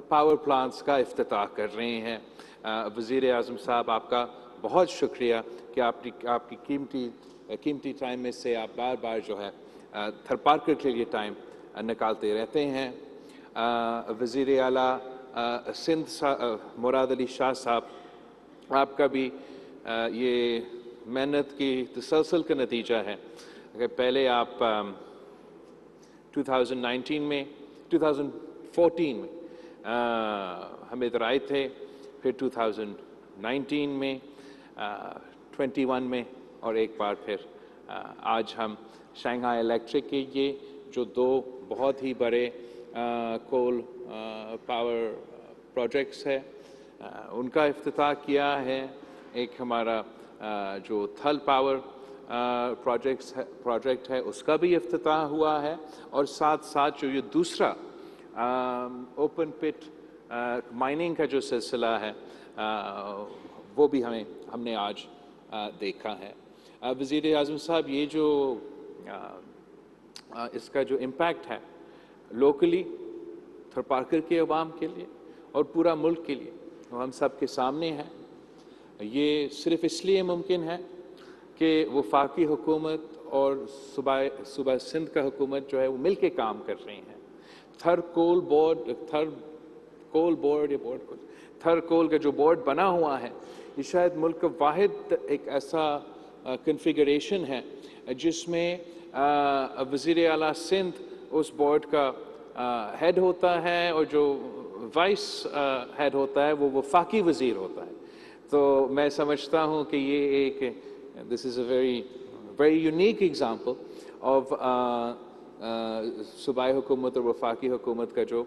پاور پلانٹس کا افتتاح کر رہے ہیں. وزیر اعظم صاحب, آپ کا بہت شکریہ کہ آپ کی قیمتی ٹائم میں سے آپ بار بار جو ہے تھر پارکر کے لیے ٹائم نکالتے رہتے ہیں. وزیر اعلیٰ سندھ مراد علی شاہ صاحب, آپ کا بھی یہ محنت کی تسلسل کا نتیجہ ہے کہ پہلے آپ 2014 میں ہمیں ادھر آئے تھے, پھر 2019 میں 21 میں, اور ایک بار پھر آج ہم شنگھائی الیکٹرک کے یہ جو دو بہت ہی بڑے کول پاور پروجیکٹس ہے ان کا افتتاح کیا ہے. ایک ہمارا جو تھل پاور پروجیکٹ ہے اس کا بھی افتتاح ہوا ہے, اور ساتھ ساتھ جو یہ دوسرا اوپن پٹ مائننگ کا جو سلسلہ ہے وہ بھی ہم نے آج دیکھا ہے. وزیر اعظم صاحب, یہ جو اس کا جو امپیکٹ ہے لوکلی تھر پارکر کے عوام کے لیے اور پورا ملک کے لیے وہ ہم سب کے سامنے ہے. یہ صرف اس لیے ممکن ہے کہ وفاقی حکومت اور صوبہ سندھ کا حکومت جو ہے وہ مل کے کام کر رہی ہیں. تھر کول کا جو بورڈ بنا ہوا ہے یہ شاید ملک کا واحد ایک ایسا کنفیگریشن ہے جس میں وزیر اعلیٰ سندھ اس بورڈ کا ہیڈ ہوتا ہے, اور جو وائس ہیڈ ہوتا ہے وہ وفاقی وزیر ہوتا ہے. تو میں سمجھتا ہوں کہ یہ ایک this is a very unique example of صوبائی حکومت اور وفاقی حکومت کا جو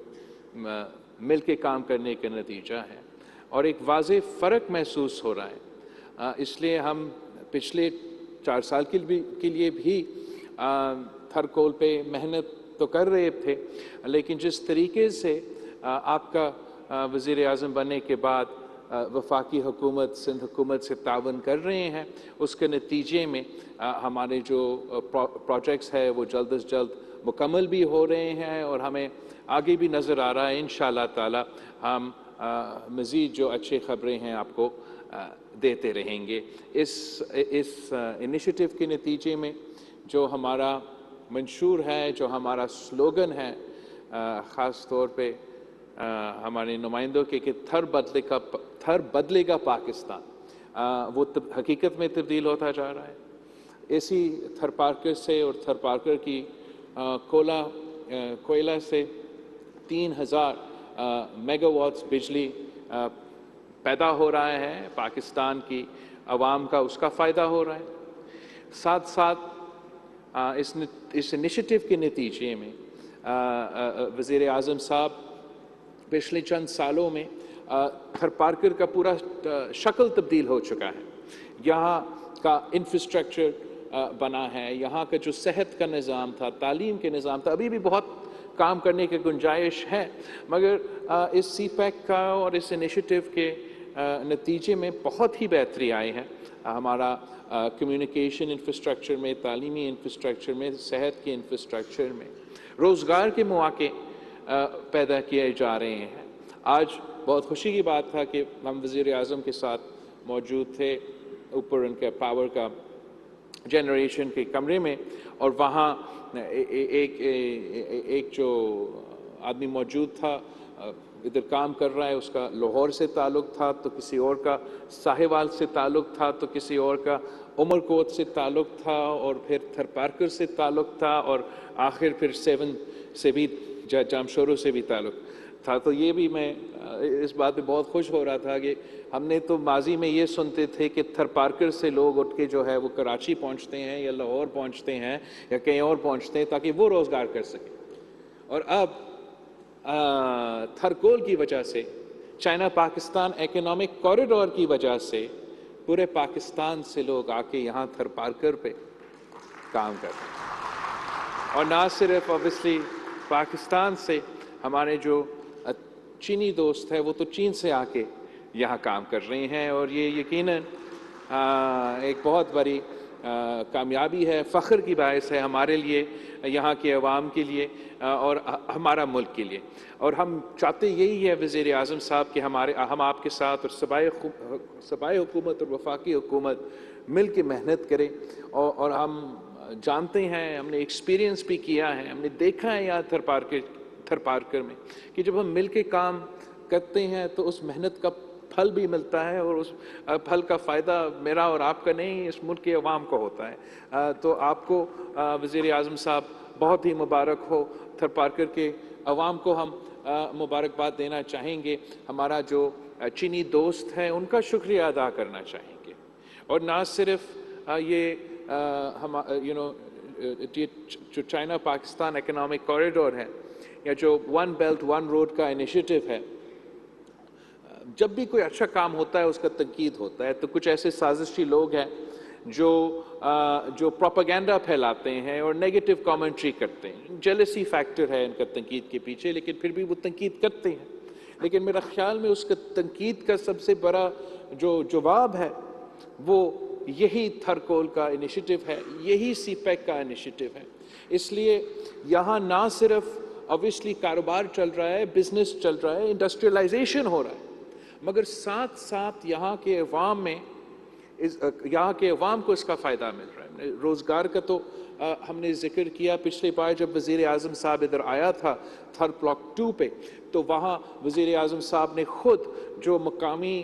مل کے کام کرنے کا نتیجہ ہے, اور ایک واضح فرق محسوس ہو رہا ہے. اس لیے ہم پچھلے 4 سال کے لیے بھی تھر کول پہ محنت تو کر رہے تھے, لیکن جس طریقے سے آپ کا وزیر اعظم بننے کے بعد وفاقی حکومت سندھ حکومت سے تعاون کر رہے ہیں، اس کے نتیجے میں ہمارے جو پروجیکٹس ہیں وہ جلد از جلد مکمل بھی ہو رہے ہیں، اور ہمیں آگے بھی نظر آ رہا ہے انشاءاللہ تعالی ہم مزید جو اچھی خبریں ہیں آپ کو دیتے رہیں گے۔ اس انیشیٹو کے نتیجے میں جو ہمارا منشور ہے، جو ہمارا سلوگن ہے، خاص طور پہ ہمارے نمائندوں کے کہ تھر بدلے گا پاکستان، وہ حقیقت میں تبدیل ہوتا جا رہا ہے۔ اسی تھر پارکر سے اور تھر پارکر کی کوئلہ سے 3000 میگا واٹس بجلی پیدا ہو رہا ہے، پاکستان کی عوام کا اس کا فائدہ ہو رہا ہے۔ ساتھ ساتھ اس انیشیٹو کے نتیجے میں وزیر اعظم صاحب پچھلے چند سالوں میں تھر پارکر کا پورا شکل تبدیل ہو چکا ہے۔ یہاں کا انفراسٹرکچر بنا ہے، یہاں کا جو صحت کا نظام تھا، تعلیم کے نظام تھا، ابھی بھی بہت کام کرنے کی گنجائش ہے، مگر اس سی پیک کا اور اس انیشیٹو کے نتیجے میں بہت ہی بہتری آئی ہے۔ ہمارا کمیونیکیشن انفراسٹرکچر میں، تعلیمی انفراسٹرکچر میں، صحت کے انفراسٹرکچر میں، روزگار کے مواقع پیدا کیے جا رہے ہیں۔ آج بہت خوشی کی بات تھا کہ ہم وزیر اعظم کے ساتھ موجود تھے اوپر ان کے پاور کا جنریشن کے کمرے میں، اور وہاں ایک جو آدمی موجود تھا ادھر کام کر رہا ہے، اس کا لاہور سے تعلق تھا، تو کسی اور کا ساہیوال سے تعلق تھا، تو کسی اور کا عمر کوٹ سے تعلق تھا، اور پھر تھر پارکر سے تعلق تھا، اور آخر پھر 7 سے بھی جامشورو سے بھی تعلق تھا۔ تو یہ بھی میں اس بات پہ بہت خوش ہو رہا تھا کہ ہم نے تو ماضی میں یہ سنتے تھے کہ تھر پارکر سے لوگ اٹھ کے جو ہے وہ کراچی پہنچتے ہیں یا لاہور پہنچتے ہیں یا کہیں اور پہنچتے ہیں تاکہ وہ روزگار کر سکیں، اور اب تھرکول کی وجہ سے، چائنا پاکستان اکنامک کوریڈور کی وجہ سے پورے پاکستان سے لوگ آ کے یہاں تھر پارکر پہ کام کر رہے ہیں، اور نہ صرف اوبیسلی پاکستان سے، ہمارے جو چینی دوست ہیں وہ تو چین سے آ کے یہاں کام کر رہے ہیں، اور یہ یقیناً ایک بہت بڑی کامیابی ہے، فخر کی باعث ہے ہمارے لیے، یہاں کے عوام کے لیے اور ہمارا ملک کے لیے۔ اور ہم چاہتے یہی ہے وزیر اعظم صاحب کہ ہم آپ کے ساتھ اور صوبائی حکومت اور وفاقی حکومت مل کے محنت کریں، اور ہم جانتے ہیں، ہم نے ایکسپیرینس بھی کیا ہے، ہم نے دیکھا ہے یہاں تھر پارکر میں کہ جب ہم مل کے کام کرتے ہیں تو اس محنت کا پھل بھی ملتا ہے، اور اس پھل کا فائدہ میرا اور آپ کا نہیں، اس ملک کے عوام کو ہوتا ہے۔ تو آپ کو وزیر اعظم صاحب بہت ہی مبارک ہو، تھر پارکر کے عوام کو ہم مبارکباد دینا چاہیں گے، ہمارا جو چینی دوست ہیں ان کا شکریہ ادا کرنا چاہیں گے، اور نہ صرف یہ جو چائنا پاکستان اکنامک کوریڈور ہے یا جو ون بیلٹ ون روڈ کا انیشیٹو ہے، جب بھی کوئی اچھا کام ہوتا ہے اس کا تنقید ہوتا ہے، تو کچھ ایسے سازشی لوگ ہیں جو پروپیگنڈا پھیلاتے ہیں اور نیگیٹو کامنٹری کرتے ہیں، جیلسی فیکٹر ہے ان کا تنقید کے پیچھے، لیکن پھر بھی وہ تنقید کرتے ہیں۔ لیکن میرا خیال میں اس کا تنقید کا سب سے بڑا جو جواب ہے وہ یہی تھرکول کا انیشیٹو ہے، یہی سی پیک کا انیشیٹو ہے۔ اس لیے یہاں نہ صرف اوبیسلی کاروبار چل رہا ہے، بزنس چل رہا ہے، انڈسٹریلائزیشن ہو رہا ہے، مگر ساتھ ساتھ یہاں کے عوام کو اس کا فائدہ مل رہا ہے۔ روزگار کا تو ہم نے ذکر کیا، پچھلی بار جب وزیر اعظم صاحب ادھر آیا تھا تھر بلاک 2 پہ، تو وہاں وزیر اعظم صاحب نے خود جو مقامی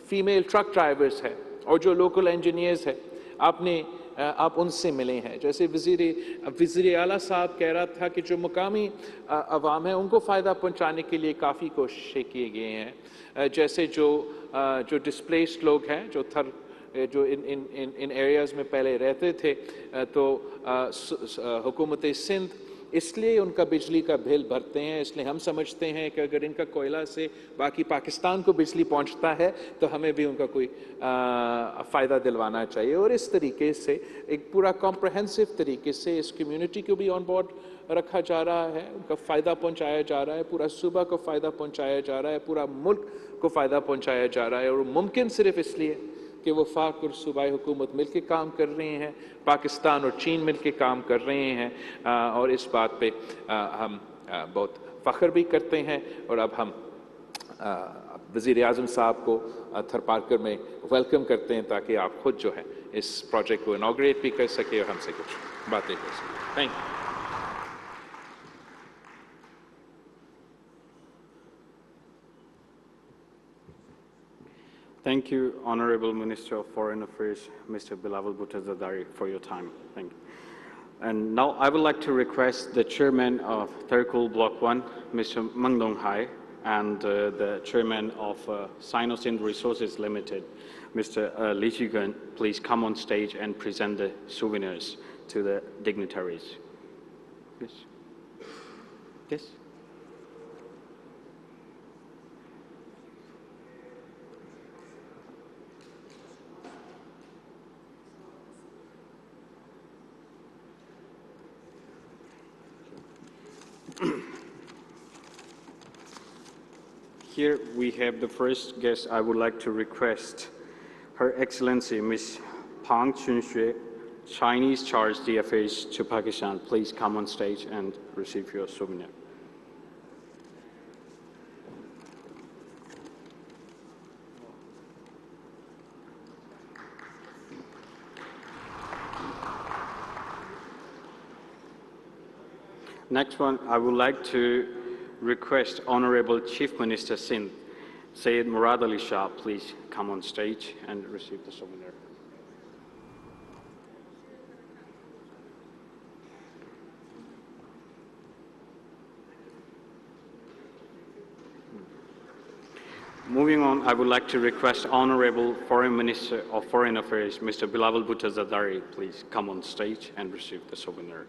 فیمیل ٹرک ڈرائیورز ہیں اور جو لوکل انجینئرز ہیں، آپ ان سے ملے ہیں۔ جیسے وزیر اعلیٰ صاحب کہہ رہا تھا کہ جو مقامی عوام ہیں ان کو فائدہ پہنچانے کے لیے کافی کوششیں کیے گئے ہیں، جیسے جو ڈسپلیسڈ لوگ ہیں، جو ان ایریاز میں پہلے رہتے تھے، تو حکومت سندھ इसलिए उनका बिजली का बिल भरते हैं, इसलिए हम समझते हैं कि अगर इनका कोयला से बाकी पाकिस्तान को बिजली पहुंचता है तो हमें भी उनका कोई फ़ायदा दिलवाना चाहिए। और इस तरीके से एक पूरा कॉम्प्रहेंसिव तरीके से इस कम्युनिटी को भी ऑन बोर्ड रखा जा रहा है, उनका फ़ायदा पहुंचाया जा रहा है, पूरा सूबा को फ़ायदा पहुंचाया जा रहा है, पूरा मुल्क को फ़ायदा पहुंचाया जा रहा है। और मुमकिन सिर्फ इसलिए कि वफाक और सूबाई हुकूमत मिल के काम कर रहे हैं, पाकिस्तान और चीन मिल के काम कर रहे हैं, और इस बात पे हम बहुत फ़ख्र भी करते हैं। और अब हम वज़ीर-ए-आज़म साहब को थरपारकर में वेलकम करते हैं ताकि आप खुद जो है इस प्रोजेक्ट को इनॉग्रेट भी कर सके और हमसे कुछ बातें कर सकें। Thank you. Thank you, Honorable Minister of Foreign Affairs, Mr. Bilawal Bhutto Zardari, for your time. Thank you. And now I would like to request the Chairman of Tharkul Block 1, Mr. Meng Dong Hai, and the Chairman of Sino-Sind Resources Limited, Mr. Li Chigen, please come on stage and present the souvenirs to the dignitaries. Yes. Yes. Here we have the first guest. I would like to request Her Excellency Ms. Pang Chunxue, Chinese Charge DFAs to Pakistan. Please come on stage and receive your souvenir. Next one, I would like to request Honorable Chief Minister Sindh, Syed Murad Ali Shah, please come on stage and receive the souvenir. Moving on, I would like to request Honorable Foreign Minister of Foreign Affairs, Mr. Bilawal Bhutto Zardari, please come on stage and receive the souvenir.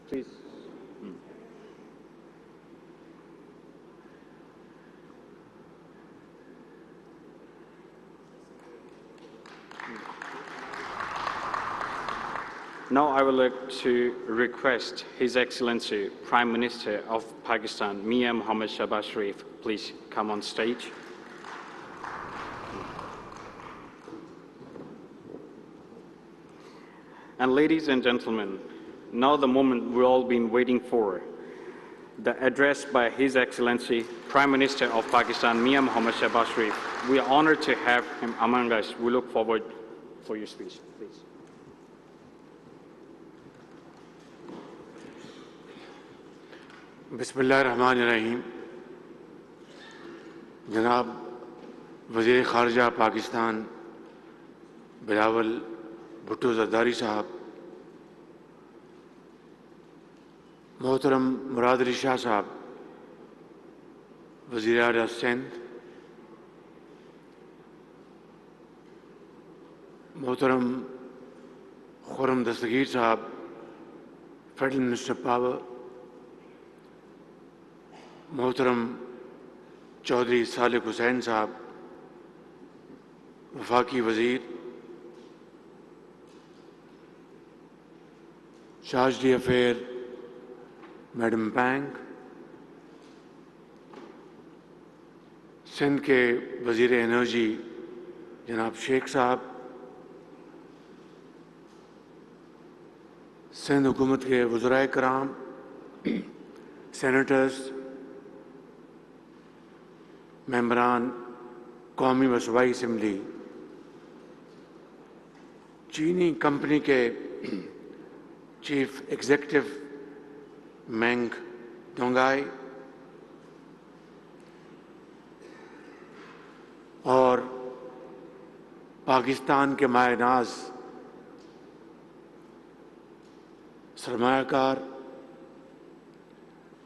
Please. Now I would like to request His Excellency Prime Minister of Pakistan, Mian Mohammad Shehbaz Sharif, please come on stage. And ladies and gentlemen, now the moment we've all been waiting for, the address by His Excellency Prime Minister of Pakistan, Mian Mohammad Shehbaz Sharif. We are honored to have him among us. We look forward for your speech, please. बिस्मिल्लाहिर्रहमानिर्रहीम। जनाब वज़ीर ख़ारजा पाकिस्तान बिलावल भुट्टो ज़रदारी साहब, मोहतरम मुराद अली शाह साहब, वज़ीर-ए-आज़म सिंध, मोहतरम खुर्रम दस्तगीर साहब, federal minister power, मोहतरम चौधरी सालिक हुसैन साहब, वफाकी वज़ीर, chargé d'affaires madam bank, Sindh के वज़ीर एनर्जी जनाब शेख साहब, सिंध हुकूमत के वज़राए कराम, सेनेटर्स, मेंबरान कौमी व सूबाई असम्बली, चीनी कंपनी के चीफ एग्जीक्यूटिव मेंग डोंगाई और पाकिस्तान के मायनाज सरमायाकार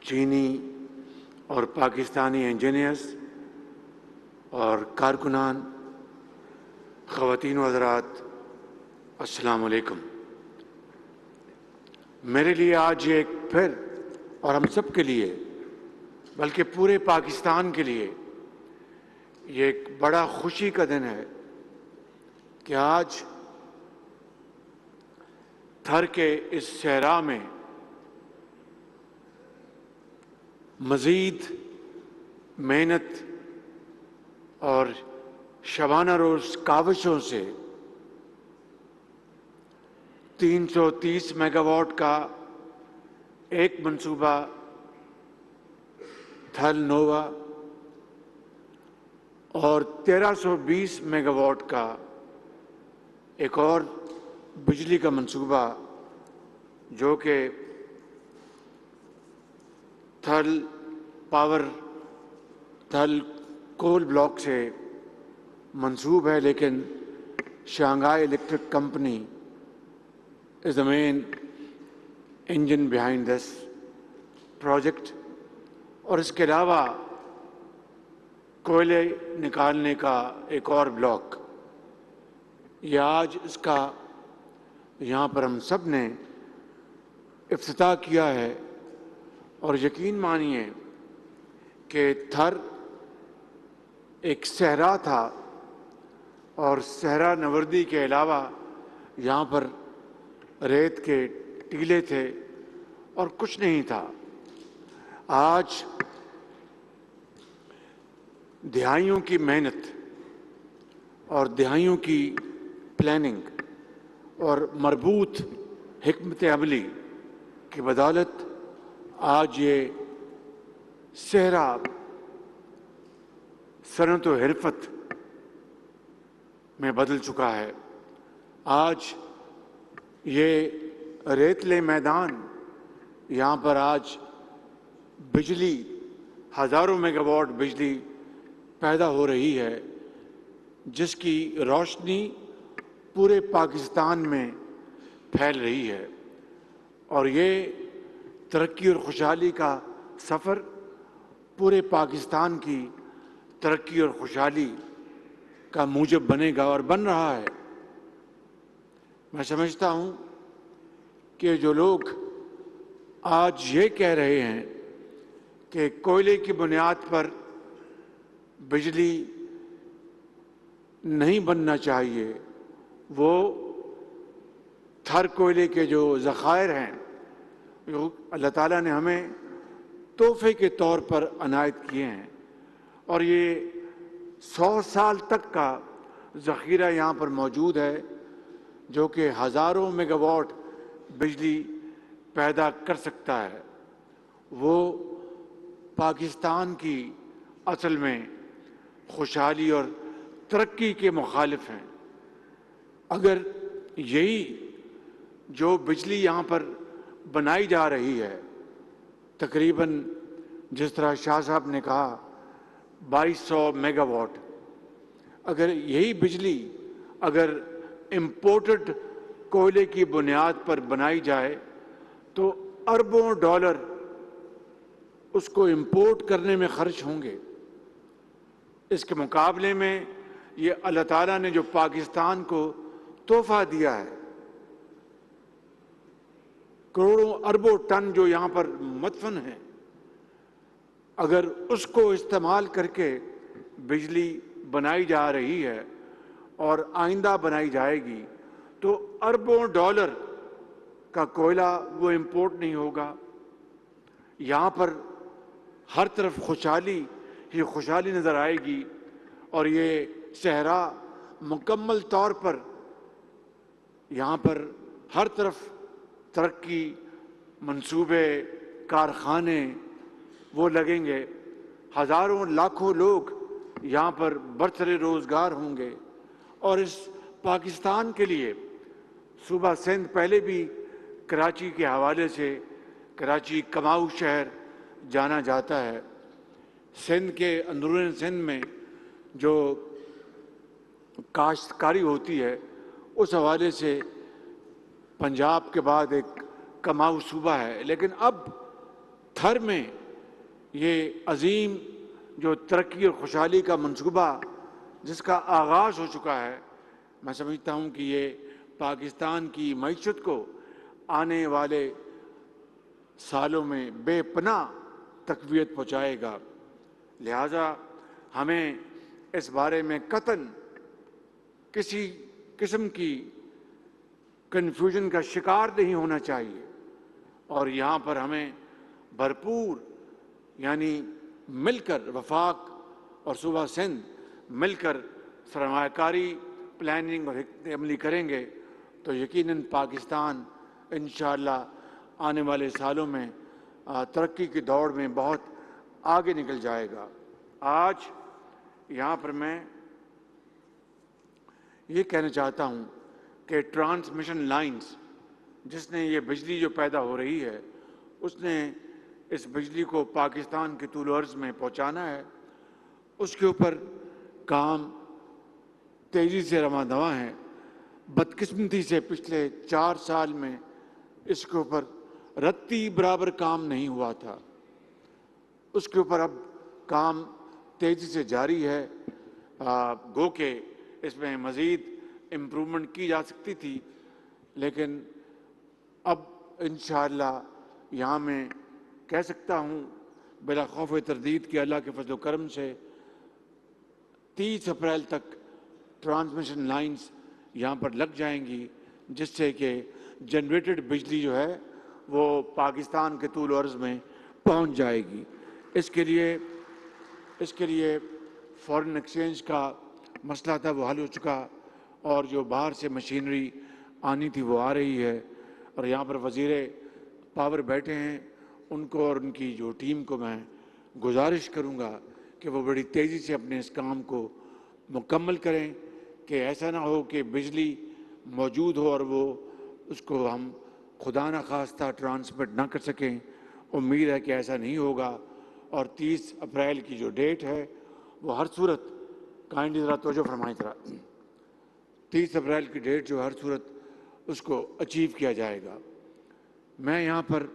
चीनी और पाकिस्तानी इंजीनियर्स, اور کارکنان، خواتین و حضرات، السلام علیکم۔ میرے لیے آج ایک پھر اور ہم سب کے لیے بلکہ پورے پاکستان کے لیے یہ ایک بڑا خوشی کا دن ہے کہ آج تھر کے اس صحرا میں مزید محنت اور شبانہ روز کاوشوں سے 330 میگا واٹ کا ایک منصوبہ تھل نووا اور 1320 میگا واٹ کا ایک اور بجلی کا منصوبہ جو کہ تھل پاور تھل کول بلاک سے منسوب ہے، لیکن Shanghai Electric Company is the main engine behind this project. اور اس کے علاوہ کوئلے نکالنے کا ایک اور بلاک، یہ آج اس کا یہاں پر ہم سب نے افتتاح کیا ہے۔ اور یقین مانیے کہ تھر ایک صحرا تھا اور صحرا نوردی کے علاوہ یہاں پر ریت کے ٹیلے تھے اور کچھ نہیں تھا۔ آج دہائیوں کی محنت اور دہائیوں کی پلاننگ اور مربوط حکمت عملی کی بدولت آج یہ صحرا صنعت و حرفت میں بدل چکا ہے۔ آج یہ ریتلے میدان، یہاں پر آج بجلی ہزاروں میگا واٹ بجلی پیدا ہو رہی ہے، جس کی روشنی پورے پاکستان میں پھیل رہی ہے۔ اور یہ ترقی اور خوشحالی کا سفر پورے پاکستان کی ترقی اور خوشحالی کا موجب بنے گا اور بن رہا ہے۔ میں سمجھتا ہوں کہ جو لوگ آج یہ کہہ رہے ہیں کہ کوئلے کی بنیاد پر بجلی نہیں بننا چاہیے، وہ تھر کوئلے کے جو ذخائر ہیں جو اللہ تعالیٰ نے ہمیں تحفے کے طور پر عنایت کیے ہیں، اور یہ 100 سال تک کا ذخیرہ یہاں پر موجود ہے جو کہ ہزاروں میگا واٹ بجلی پیدا کر سکتا ہے، وہ پاکستان کی اصل میں خوشحالی اور ترقی کے مخالف ہیں۔ اگر یہی جو بجلی یہاں پر بنائی جا رہی ہے، تقریباً جس طرح شاہ صاحب نے کہا 2200 میگا واٹ، اگر یہی بجلی اگر امپورٹڈ کوئلے کی بنیاد پر بنائی جائے تو اربوں ڈالر اس کو امپورٹ کرنے میں خرچ ہوں گے۔ اس کے مقابلے میں یہ اللہ تعالیٰ نے جو پاکستان کو تحفہ دیا ہے، کروڑوں اربوں ٹن جو یہاں پر مدفن ہیں، اگر اس کو استعمال کر کے بجلی بنائی جا رہی ہے اور آئندہ بنائی جائے گی تو اربوں ڈالر کا کوئلہ وہ امپورٹ نہیں ہوگا۔ یہاں پر ہر طرف خوشحالی ہی خوشحالی نظر آئے گی، اور یہ صحرا مکمل طور پر یہاں پر ہر طرف ترقی، منصوبے، کارخانے وہ لگیں گے، ہزاروں لاکھوں لوگ یہاں پر برسر روزگار ہوں گے۔ اور اس پاکستان کے لیے صوبہ سندھ پہلے بھی کراچی کے حوالے سے کراچی کماؤ شہر جانا جاتا ہے۔ سندھ کے اندرون سندھ میں جو کاشتکاری ہوتی ہے اس حوالے سے پنجاب کے بعد ایک کماؤ صوبہ ہے، لیکن اب تھر میں یہ عظیم جو ترقی اور خوشحالی کا منصوبہ جس کا آغاز ہو چکا ہے، میں سمجھتا ہوں کہ یہ پاکستان کی معیشت کو آنے والے سالوں میں بے پناہ تقویت پہنچائے گا۔ لہٰذا ہمیں اس بارے میں قطعاً کسی قسم کی کنفیوژن کا شکار نہیں ہونا چاہیے، اور یہاں پر ہمیں بھرپور یعنی مل کر وفاق اور صوبہ سندھ مل کر سرمایہ کاری پلاننگ اور حکمت عملی کریں گے تو یقیناً پاکستان انشاءاللہ آنے والے سالوں میں ترقی کی دوڑ میں بہت آگے نکل جائے گا۔ آج یہاں پر میں یہ کہنا چاہتا ہوں کہ ٹرانسمیشن لائنز جس نے یہ بجلی جو پیدا ہو رہی ہے اس نے اس بجلی کو پاکستان کے طول و عرض میں پہنچانا ہے، اس کے اوپر کام تیزی سے رواں دواں ہے۔ بدقسمتی سے پچھلے 4 سال میں اس کے اوپر رتی برابر کام نہیں ہوا تھا، اس کے اوپر اب کام تیزی سے جاری ہے۔ گو کہ اس میں مزید امپرومنٹ کی جا سکتی تھی، لیکن اب انشاءاللہ یہاں میں کہہ سکتا ہوں بلا خوف تردید کہ اللہ کے فضل و کرم سے 30 اپریل تک ٹرانسمیشن لائنز یہاں پر لگ جائیں گی، جس سے کہ جنریٹڈ بجلی جو ہے وہ پاکستان کے طول و عرض میں پہنچ جائے گی۔ اس کے لیے فارن ایکسچینج کا مسئلہ تھا، وہ حل ہو چکا، اور جو باہر سے مشینری آنی تھی وہ آ رہی ہے، اور یہاں پر وزیر پاور بیٹھے ہیں، ان کو اور ان کی جو ٹیم کو میں گزارش کروں گا کہ وہ بڑی تیزی سے اپنے اس کام کو مکمل کریں، کہ ایسا نہ ہو کہ بجلی موجود ہو اور وہ اس کو ہم خدا نخواستہ ٹرانسمٹ نہ کر سکیں۔ امید ہے کہ ایسا نہیں ہوگا، اور 30 اپریل کی جو ڈیٹ ہے وہ ہر صورت کائنڈلی ذرا توجہ فرمائیں ذرا 30 اپریل کی ڈیٹ جو ہر صورت اس کو اچیو کیا جائے گا۔ میں یہاں پر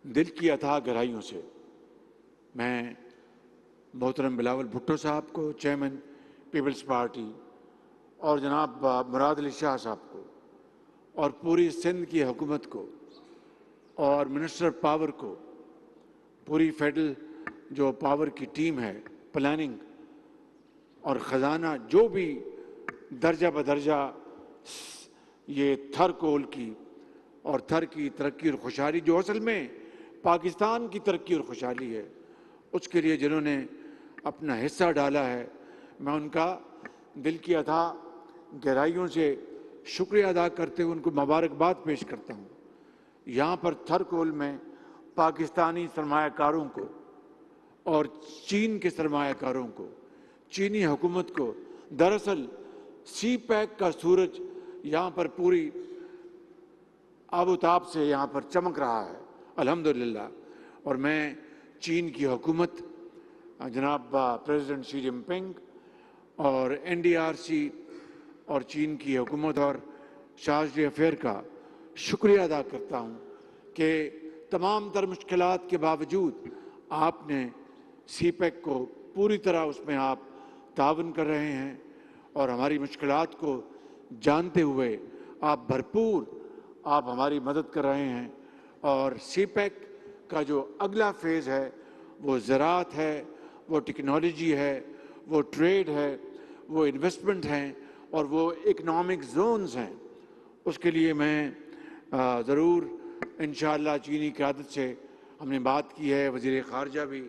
دل کی اتھاہ گہرائیوں سے میں محترم بلاول بھٹو صاحب کو، چیئرمین پیپلز پارٹی، اور جناب مراد علی شاہ صاحب کو، اور پوری سندھ کی حکومت کو، اور منسٹر پاور کو، پوری فیڈرل جو پاور کی ٹیم ہے، پلاننگ اور خزانہ، جو بھی درجہ بدرجہ یہ تھر کول کی اور تھر کی ترقی اور خوشحالی جو اصل میں پاکستان کی ترقی اور خوشحالی ہے، اس کے لیے جنہوں نے اپنا حصہ ڈالا ہے، میں ان کا دل کی اتھاہ گہرائیوں سے شکریہ ادا کرتے ہوئے ان کو مبارکباد پیش کرتا ہوں۔ یہاں پر تھر کول میں پاکستانی سرمایہ کاروں کو اور چین کے سرمایہ کاروں کو، چینی حکومت کو، دراصل سی پیک کا سورج یہاں پر پوری آب و تاب سے یہاں پر چمک رہا ہے الحمدللہ، اور میں چین کی حکومت، جناب پریزیڈنٹ شی جن پنگ اور NDRC اور چین کی حکومت اور چارج افیئر کا شکریہ ادا کرتا ہوں کہ تمام تر مشکلات کے باوجود آپ نے سی پیک کو پوری طرح اس میں آپ تعاون کر رہے ہیں، اور ہماری مشکلات کو جانتے ہوئے آپ بھرپور آپ ہماری مدد کر رہے ہیں۔ اور سی پیک کا جو اگلا فیز ہے وہ زراعت ہے، وہ ٹیکنالوجی ہے، وہ ٹریڈ ہے، وہ انویسٹمنٹ ہیں، اور وہ اکنامک زونز ہیں۔ اس کے لیے میں ضرور انشاءاللہ چینی قیادت سے ہم نے بات کی ہے، وزیر خارجہ بھی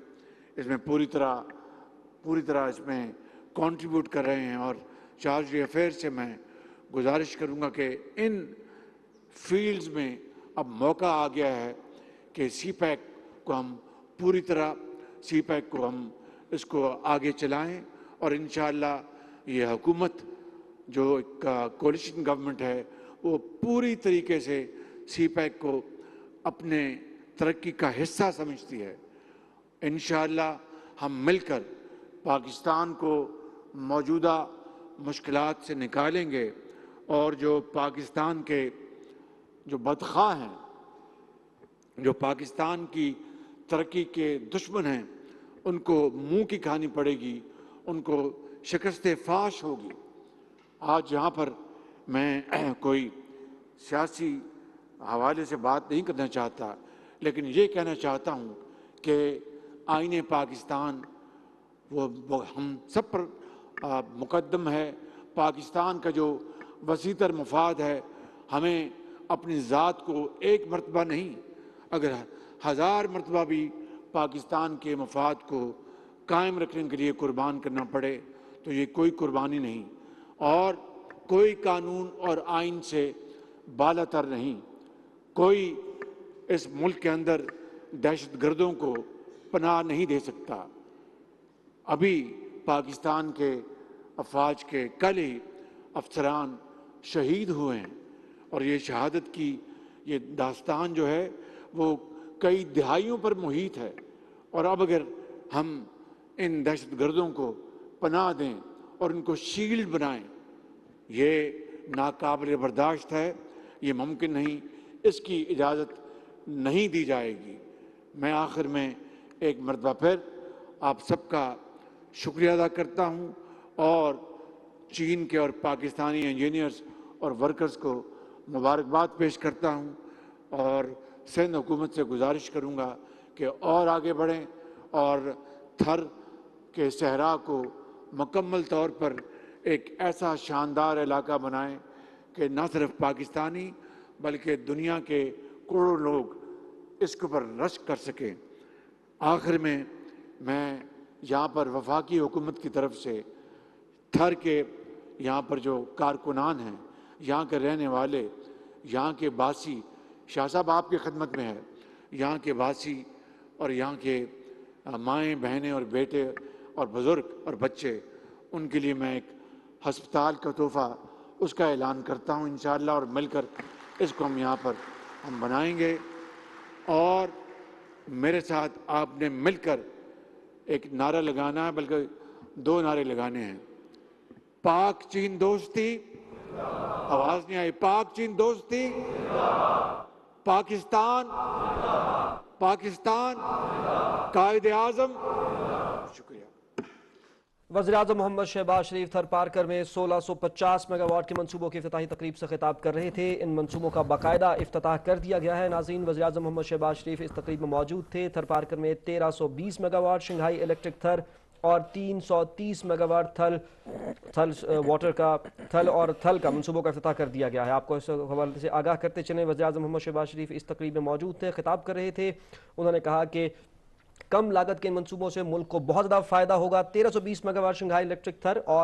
اس میں پوری طرح اس میں کنٹریبیوٹ کر رہے ہیں، اور چارج افیئر سے میں گزارش کروں گا کہ ان فیلڈز میں اب موقع آ گیا ہے کہ سی پیک کو ہم پوری طرح ہم اس کو آگے چلائیں، اور انشاءاللہ یہ حکومت جو ایک کولیشن گورنمنٹ ہے وہ پوری طریقے سے سی پیک کو اپنے ترقی کا حصہ سمجھتی ہے۔ انشاءاللہ ہم مل کر پاکستان کو موجودہ مشکلات سے نکالیں گے، اور جو پاکستان کے جو بدخواہ ہیں، جو پاکستان کی ترقی کے دشمن ہیں، ان کو منہ کی کھانی پڑے گی، ان کو شکست فاش ہوگی۔ آج یہاں پر میں کوئی سیاسی حوالے سے بات نہیں کرنا چاہتا، لیکن یہ کہنا چاہتا ہوں کہ آئین پاکستان وہ ہم سب پر مقدم ہے۔ پاکستان کا جو وسیع تر مفاد ہے، ہمیں اپنی ذات کو ایک مرتبہ نہیں، اگر 1000 مرتبہ بھی پاکستان کے مفاد کو قائم رکھنے کے لیے قربان کرنا پڑے تو یہ کوئی قربانی نہیں، اور کوئی قانون اور آئین سے بالا تر نہیں۔ کوئی اس ملک کے اندر دہشت گردوں کو پناہ نہیں دے سکتا۔ ابھی پاکستان کے افواج کے کل ہی افسران شہید ہوئے ہیں، اور یہ شہادت کی یہ داستان جو ہے وہ کئی دہائیوں پر محیط ہے، اور اب اگر ہم ان دہشت گردوں کو پناہ دیں اور ان کو شیلڈ بنائیں، یہ ناقابل برداشت ہے، یہ ممکن نہیں، اس کی اجازت نہیں دی جائے گی۔ میں آخر میں ایک مرتبہ پھر آپ سب کا شکریہ ادا کرتا ہوں، اور چین کے اور پاکستانی انجینئرز اور ورکرز کو مبارکباد پیش کرتا ہوں، اور سندھ حکومت سے گزارش کروں گا کہ اور آگے بڑھیں اور تھر کے صحرا کو مکمل طور پر ایک ایسا شاندار علاقہ بنائیں کہ نہ صرف پاکستانی بلکہ دنیا کے کروڑوں لوگ اس کے اوپر رشک کر سکیں۔ آخر میں یہاں پر وفاقی حکومت کی طرف سے تھر کے یہاں پر جو کارکنان ہیں، یہاں کے رہنے والے، یہاں کے باسی، شاہ صاحب آپ کی خدمت میں ہے، یہاں کے باسی اور یہاں کے مائیں بہنیں اور بیٹے اور بزرگ اور بچے، ان کے لیے میں ایک ہسپتال کا تحفہ اس کا اعلان کرتا ہوں انشاءاللہ، اور مل کر اس کو ہم یہاں پر ہم بنائیں گے۔ اور میرے ساتھ آپ نے مل کر ایک نعرہ لگانا ہے، بلکہ 2 نعرے لگانے ہیں۔ پاک چین دوستی، آواز نہیں آئی، پاک چین دوستی، پاکستان، پاکستان، قائد اعظم۔ شکریہ۔ وزیراعظم محمد شہباز شریف تھر پارکر میں 1650 میگا واٹ کے منصوبوں کی افتتاحی تقریب سے خطاب کر رہے تھے۔ ان منصوبوں کا باقاعدہ افتتاح کر دیا گیا ہے۔ ناظرین، وزیراعظم محمد شہباز شریف اس تقریب میں موجود تھے۔ تھر پارکر میں 1320 میگا واٹ شنگھائی الیکٹرک تھر اور 330 میگا واٹ تھل کا منصوبوں کا افتتاح کر دیا گیا ہے۔ آپ کو اس حوالے سے آگاہ کرتے چلیں، وزیراعظم محمد شہباز شریف اس تقریب میں موجود تھے، خطاب کر رہے تھے۔ انہوں نے کہا کہ کم لاگت کے منصوبوں سے ملک کو بہت زیادہ فائدہ ہوگا۔ 1320 میگا واٹ شنگھائی الیکٹرک تھر اور